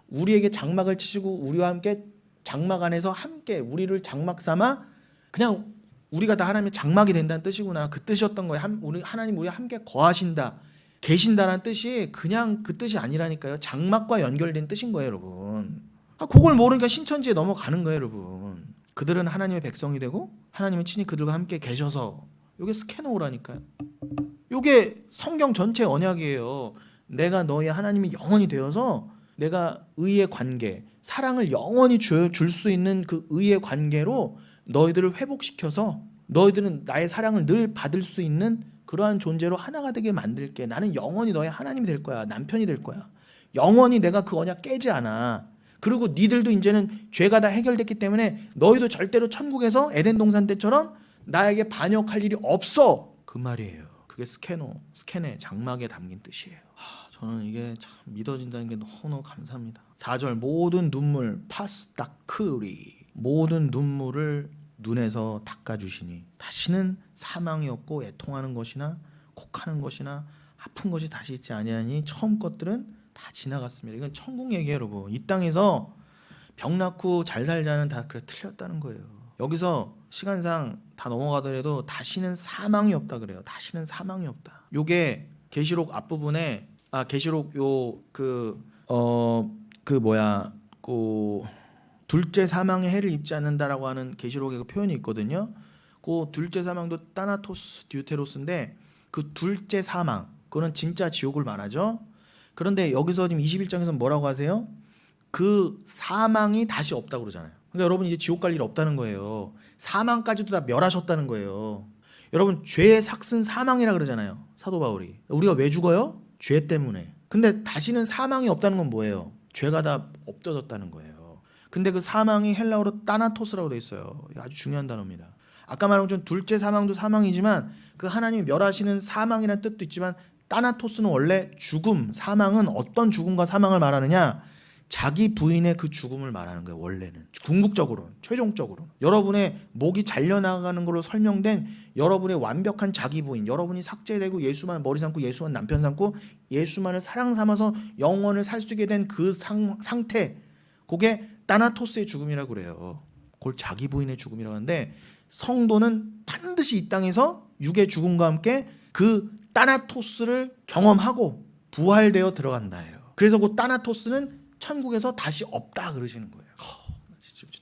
우리에게 장막을 치시고 우리와 함께 장막 안에서 함께 우리를 장막 삼아 그냥 우리가 다 하나님의 장막이 된다는 뜻이구나. 그 뜻이었던 거예요. 하나님 우리와 함께 거하신다, 계신다라는 뜻이 그냥 그 뜻이 아니라니까요. 장막과 연결된 뜻인 거예요, 여러분. 그걸 모르니까 신천지에 넘어가는 거예요, 여러분. 그들은 하나님의 백성이 되고 하나님은 친히 그들과 함께 계셔서, 이게 스케노라니까요. 이게 성경 전체 언약이에요. 내가 너의 하나님이 영원히 되어서 내가 의의 관계, 사랑을 영원히 줄 수 있는 그 의의 관계로 너희들을 회복시켜서 너희들은 나의 사랑을 늘 받을 수 있는 그러한 존재로 하나가 되게 만들게. 나는 영원히 너의 하나님이 될 거야. 남편이 될 거야. 영원히 내가 그 언약 깨지 않아. 그리고 니들도 이제는 죄가 다 해결됐기 때문에 너희도 절대로 천국에서 에덴 동산 때처럼 나에게 반역할 일이 없어. 그 말이에요. 그게 스케네 장막에 담긴 뜻이에요. 저는 이게 참 믿어진다는 게 너무너무 감사합니다. 4절 모든 눈물 파스다크리, 모든 눈물을 눈에서 닦아주시니 다시는 사망이 없고 애통하는 것이나 곡하는 것이나 아픈 것이 다시 있지 아니하니 처음 것들은 다 지나갔습니다. 이건 천국 얘기예요, 여러분. 이 땅에서 병 낳고 잘 살자는 다 그래 틀렸다는 거예요. 여기서 시간상 다 넘어가더라도 다시는 사망이 없다 그래요. 다시는 사망이 없다. 요게 계시록 앞부분에 계시록 둘째 사망의 해를 입지 않는다라고 하는 계시록의 그 표현이 있거든요. 그 둘째 사망도 따나토스 듀테로스인데 그 둘째 사망, 그거는 진짜 지옥을 말하죠. 그런데 여기서 지금 21장에서 뭐라고 하세요? 그 사망이 다시 없다고 그러잖아요. 그러니까 여러분 이제 지옥 갈 일 없다는 거예요. 사망까지도 다 멸하셨다는 거예요. 여러분 죄의 삭슨 사망이라 그러잖아요, 사도 바울이. 우리가 왜 죽어요? 죄 때문에. 근데 다시는 사망이 없다는 건 뭐예요? 죄가 다 없어졌다는 거예요. 근데 그 사망이 헬라어로 따나토스라고 돼 있어요. 아주 중요한 단어입니다. 아까 말한 것처럼 둘째 사망도 사망이지만 그 하나님이 멸하시는 사망이라는 뜻도 있지만 따나토스는 원래 죽음, 사망은 어떤 죽음과 사망을 말하느냐? 자기 부인의 그 죽음을 말하는 거예요. 원래는 궁극적으로는, 최종적으로 여러분의 목이 잘려나가는 걸로 설명된 여러분의 완벽한 자기 부인, 여러분이 삭제되고 예수만 머리 삼고 예수만 남편 삼고 예수만을 사랑 삼아서 영원을 살 수 있게 된 그 상태, 그게 따나토스의 죽음이라고 그래요. 그걸 자기 부인의 죽음이라고 하는데, 성도는 반드시 이 땅에서 육의 죽음과 함께 그 따나토스를 경험하고 부활되어 들어간다예요. 그래서 그 따나토스는 천국에서 다시 없다 그러시는 거예요.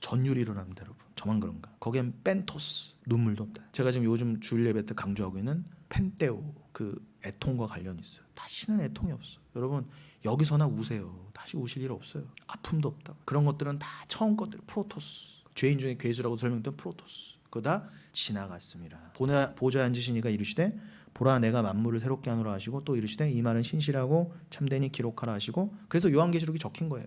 전율이 일어납니다, 여러분. 저만 그런가? 거기엔 펜토스, 눈물도 없다. 제가 지금 요즘 주일 예배 때 강조하고 있는 펜테오, 그 애통과 관련이 있어요. 다시는 애통이 없어. 여러분 여기서나 우세요. 다시 우실 일 없어요. 아픔도 없다. 그런 것들은 다 처음 것들, 프로토스. 죄인 중에 괴수라고 설명된 프로토스. 그거 다 지나갔습니다. 보좌에 앉으시니가 이르시되 보라 내가 만물을 새롭게 하노라 하시고, 또 이르시되 이 말은 신실하고 참되니 기록하라 하시고, 그래서 요한계시록이 적힌 거예요.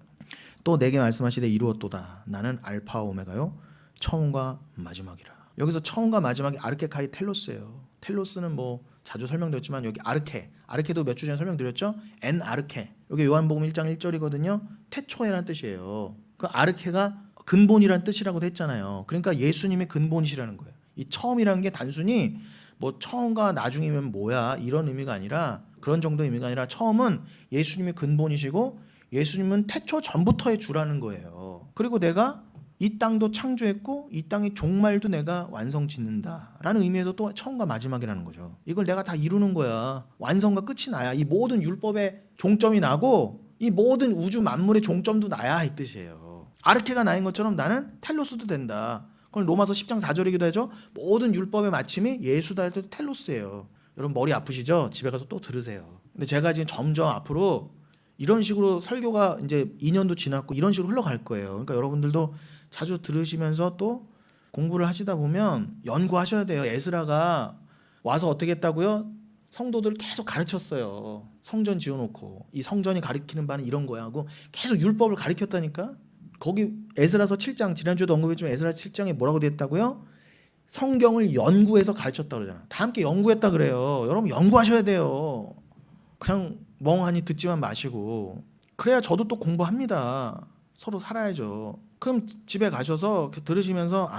또 내게 말씀하시되 이루었도다. 나는 알파와 오메가요 처음과 마지막이라. 여기서 처음과 마지막이 아르케카이 텔로스예요. 텔로스는 뭐 자주 설명드렸지만 여기 아르케도 몇 주 전에 설명드렸죠. 엔 아르케, 여기 요한복음 1장 1절이거든요 태초에라는 뜻이에요. 그 아르케가 근본이라는 뜻이라고도 했잖아요. 그러니까 예수님의 근본이시라는 거예요. 이 처음이라는 게 단순히 뭐 처음과 나중이면 뭐야 이런 의미가 아니라, 그런 정도의 의미가 아니라, 처음은 예수님이 근본이시고 예수님은 태초 전부터의 주라는 거예요. 그리고 내가 이 땅도 창조했고 이 땅의 종말도 내가 완성 짓는다라는 의미에서 또 처음과 마지막이라는 거죠. 이걸 내가 다 이루는 거야. 완성과 끝이 나야. 이 모든 율법의 종점이 나고 이 모든 우주 만물의 종점도 나야, 이 뜻이에요. 아르케가 나인 것처럼 나는 텔로스도 된다. 그걸 로마서 10장 4절이기도 하죠. 모든 율법의 마침이 예수다 할 때도 텔로스예요. 여러분 머리 아프시죠? 집에 가서 또 들으세요. 근데 제가 지금 점점 앞으로 이런 식으로 설교가 이제 2년도 지났고 이런 식으로 흘러갈 거예요. 그러니까 여러분들도 자주 들으시면서 또 공부를 하시다 보면 연구하셔야 돼요. 에스라가 와서 어떻게 했다고요? 성도들을 계속 가르쳤어요. 성전 지어놓고 이 성전이 가리키는 바는 이런 거야 하고 계속 율법을 가르쳤다니까. 거기 에스라서 7장 지난주에도 언급했지만 에스라 7장에 뭐라고 되어 있다고요? 성경을 연구해서 가르쳤다 그러잖아. 다 함께 연구했다 그래요. 여러분 연구하셔야 돼요. 그냥 멍하니 듣지만 마시고. 그래야 저도 또 공부합니다. 서로 살아야죠. 그럼 집에 가셔서 들으시면서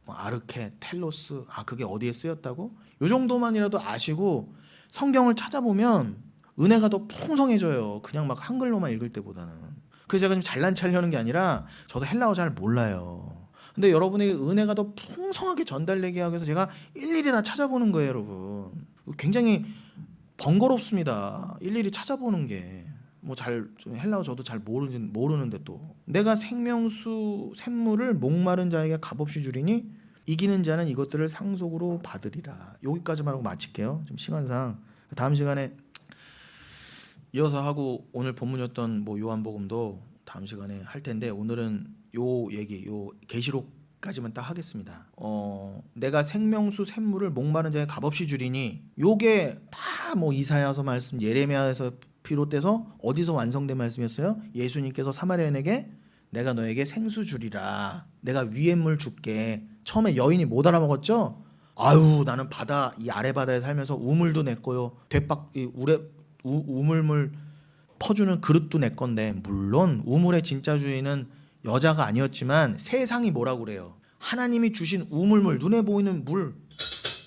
뭐 아르케, 텔로스, 그게 어디에 쓰였다고? 요 정도만이라도 아시고 성경을 찾아보면 은혜가 더 풍성해져요. 그냥 막 한글로만 읽을 때보다는. 그래서 제가 지금 잘난 체하려는 게 아니라 저도 헬라어 잘 몰라요. 근데 여러분에게 은혜가 더 풍성하게 전달되게 하기 위해서 제가 일일이 다 찾아보는 거예요, 여러분. 굉장히 번거롭습니다. 일일이 찾아보는 게. 헬라어 저도 잘 모르는데 또 내가 생명수 샘물을 목마른 자에게 값없이 주리니 이기는 자는 이것들을 상속으로 받으리라. 여기까지만 하고 마칠게요. 좀 시간상 다음 시간에 이어서 하고 오늘 본문이었던 요한복음도 다음 시간에 할 텐데 오늘은 요 계시록까지만 딱 하겠습니다. 내가 생명수 샘물을 목마른 자에게 값없이 주리니 요게 다 이사야서 말씀 예레미야에서 비롯돼서 어디서 완성된 말씀이었어요? 예수님께서 사마리아인에게 내가 너에게 생수 주리라. 내가 위의 물 줄게. 처음에 여인이 못 알아먹었죠? 나는 이 아래 바다에 살면서 우물도 내 거요. 우물물 퍼주는 그릇도 내 건데 물론 우물의 진짜 주인은 여자가 아니었지만 세상이 뭐라고 그래요? 하나님이 주신 우물물 눈에 보이는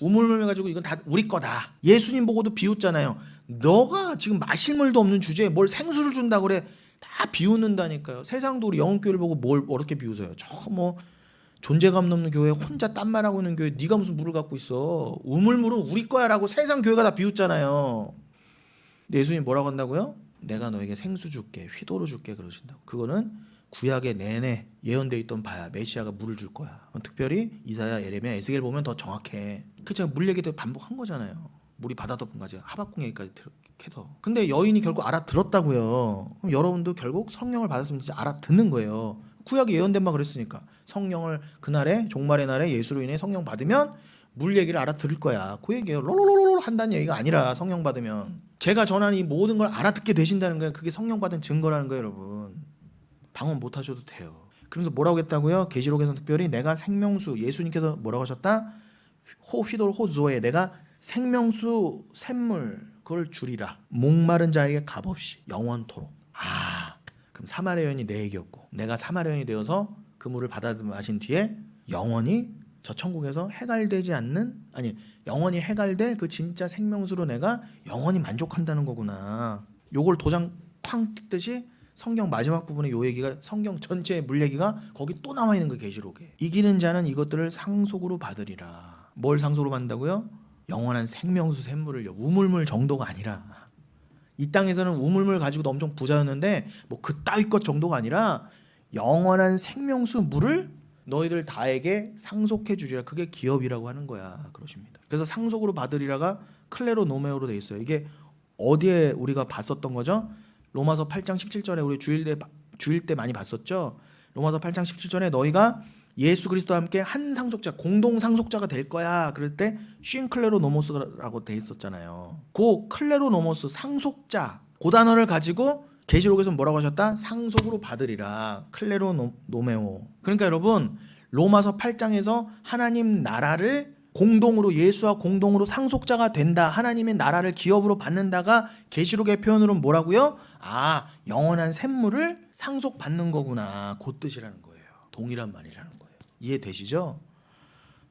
우물물 가지고 이건 다 우리 거다. 예수님 보고도 비웃잖아요. 너가 지금 마실 물도 없는 주제에 뭘 생수를 준다고 그래. 다 비웃는다니까요. 세상도 우리 영혼교회를 보고 뭘 어렵게 비웃어요. 존재감 넘는 교회 혼자 딴말하고 있는 교회 네가 무슨 물을 갖고 있어. 우물물은 우리 거야 라고 세상 교회가 다 비웃잖아요. 근데 예수님 뭐라고 한다고요? 내가 너에게 생수 줄게, 휘도로 줄게 그러신다고. 그거는 구약의 내내 예언되어 있던 바야. 메시아가 물을 줄 거야. 특별히 이사야, 예레미야, 에스겔 보면 더 정확해. 제가 물 얘기도 반복한 거잖아요. 물이 바다 덮은까지 하박국 얘기까지 해서. 근데 여인이 결국 알아들었다고요. 그럼 여러분도 결국 성령을 받았으면 진짜 알아듣는 거예요. 구약에 예언된 바 그랬으니까 성령을 그날에 종말의 날에 예수로 인해 성령 받으면 물 얘기를 알아들을 거야. 그 얘기예요. 롤롤롤롤 한다는 얘기가 아니라 성령 받으면 제가 전하는 이 모든 걸 알아듣게 되신다는 거예요. 그게 성령 받은 증거라는 거예요, 여러분. 방언 못 하셔도 돼요. 그러면서 뭐라고 했다고요? 계시록에서는 특별히 내가 생명수, 예수님께서 뭐라고 하셨다? 휘돌 호조에 내가 생명수 샘물 그걸 주리라. 목마른 자에게 값없이 영원토록. 그럼 사마리아 여인이 내 얘기였고 내가 사마리아 여인이 되어서 그 물을 받아 마신 뒤에 영원히 저 천국에서 해갈되지 않는 영원히 해갈될 그 진짜 생명수로 내가 영원히 만족한다는 거구나. 요걸 도장 쾅 찍듯이 성경 마지막 부분에 요 얘기가 성경 전체의 물 얘기가 거기 또 나와 있는 거 계시록에. 이기는 자는 이것들을 상속으로 받으리라. 뭘 상속으로 받는다고요? 영원한 생명수 샘물을요. 우물물 정도가 아니라 이 땅에서는 우물물 가지고도 엄청 부자였는데 그따위 것 정도가 아니라 영원한 생명수 물을 너희들 다에게 상속해 주리라. 그게 기업이라고 하는 거야. 그러십니다. 그래서 상속으로 받으리라가 클레로 노메오로 돼 있어요. 이게 어디에 우리가 봤었던 거죠? 로마서 8장 17절에 우리 주일 때 많이 봤었죠. 로마서 8장 17절에 너희가 예수 그리스도와 함께 한 상속자, 공동 상속자가 될 거야. 그럴 때 쉰클레로노모스라고 돼 있었잖아요. 그 클레로노모스 상속자, 그 단어를 가지고 계시록에서 뭐라고 하셨다? 상속으로 받으리라. 클레로노메오. 그러니까 여러분 로마서 8장에서 하나님 나라를 공동으로 예수와 공동으로 상속자가 된다. 하나님의 나라를 기업으로 받는다가 계시록의 표현으로는 뭐라고요? 영원한 샘물을 상속받는 거구나. 그 뜻이라는 거예요. 동일한 말이라는 거예요. 이해되시죠?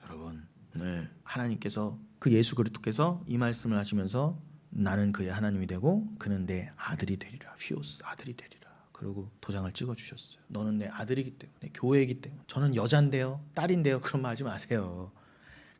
여러분 오늘 하나님께서 그 예수 그리스도께서 이 말씀을 하시면서 나는 그의 하나님이 되고 그는 내 아들이 되리라. 휘오스 아들이 되리라. 그리고 도장을 찍어주셨어요. 너는 내 아들이기 때문에 교회이기 때문에 저는 여잔데요 딸인데요 그런 말 하지 마세요.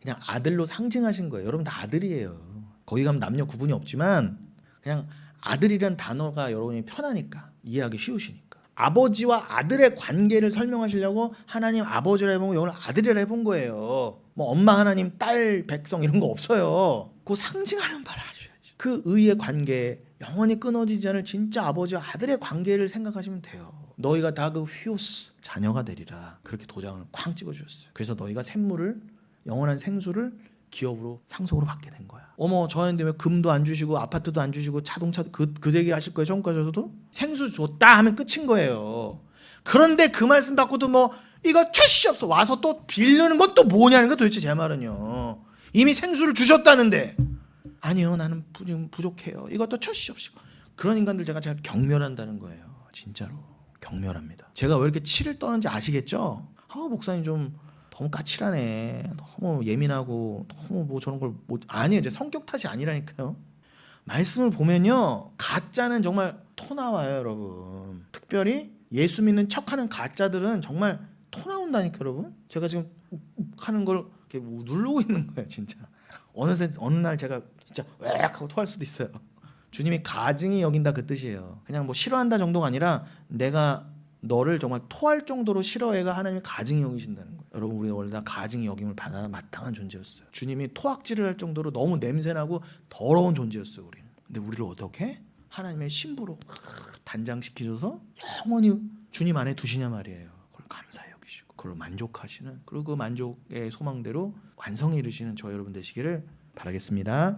그냥 아들로 상징하신 거예요. 여러분 다 아들이에요. 거기 가면 남녀 구분이 없지만 그냥 아들이란 단어가 여러분이 편하니까 이해하기 쉬우시니까. 아버지와 아들의 관계를 설명하시려고 하나님 아버지라 해본 거 이걸 아들이라 해본 거예요. 엄마 하나님 딸 백성 이런 거 없어요. 그 상징하는 말을 하셔야지. 그 의의 관계 영원히 끊어지지 않을 진짜 아버지와 아들의 관계를 생각하시면 돼요. 너희가 다 그 휘오스 자녀가 되리라. 그렇게 도장을 쾅 찍어주셨어요. 그래서 너희가 샘물을 영원한 생수를 기업으로 상속으로 받게 된 거야. 저한테 왜 금도 안 주시고 아파트도 안 주시고 자동차도 그 얘기 하실 거예요. 정가셔서도 생수 줬다 하면 끝인 거예요. 그런데 그 말씀 받고도 뭐 이거 최씨 없어 와서 또 빌리는 건 또 뭐냐는 거 도대체 제 말은요. 이미 생수를 주셨다는데 아니요 나는 부족해요. 이것도 최씨 없이 그런 인간들 제가 경멸한다는 거예요. 진짜로 경멸합니다. 제가 왜 이렇게 치를 떠는지 아시겠죠? 목사님 좀 너무 까칠하네. 너무 예민하고 너무 뭐 저런 걸 아니에요. 제 성격 탓이 아니라니까요. 말씀을 보면요 가짜는 정말 토 나와요 여러분. 특별히 예수 믿는 척하는 가짜들은 정말 토 나온다니까 여러분. 제가 지금 하는 걸 이렇게 누르고 있는 거예요 진짜. 어느 날 제가 진짜 웩 하고 토할 수도 있어요. 주님이 가증히 여긴다 그 뜻이에요. 그냥 뭐 싫어한다 정도가 아니라 내가 너를 정말 토할 정도로 싫어해가 하나님이 가증히 여기신다는 거예요. 여러분 우리가 원래 다 가증히 여김을 받아 마땅한 존재였어요. 주님이 토악질을 할 정도로 너무 냄새나고 더러운 존재였어요 우리는. 근데 우리를 어떻게? 하나님의 신부로 단장시키셔서 영원히 주님 안에 두시냐 말이에요. 그걸 감사히 여기시고 그걸 만족하시는, 그리고 그 만족의 소망대로 완성에 이르시는 저 여러분 되시기를 바라겠습니다.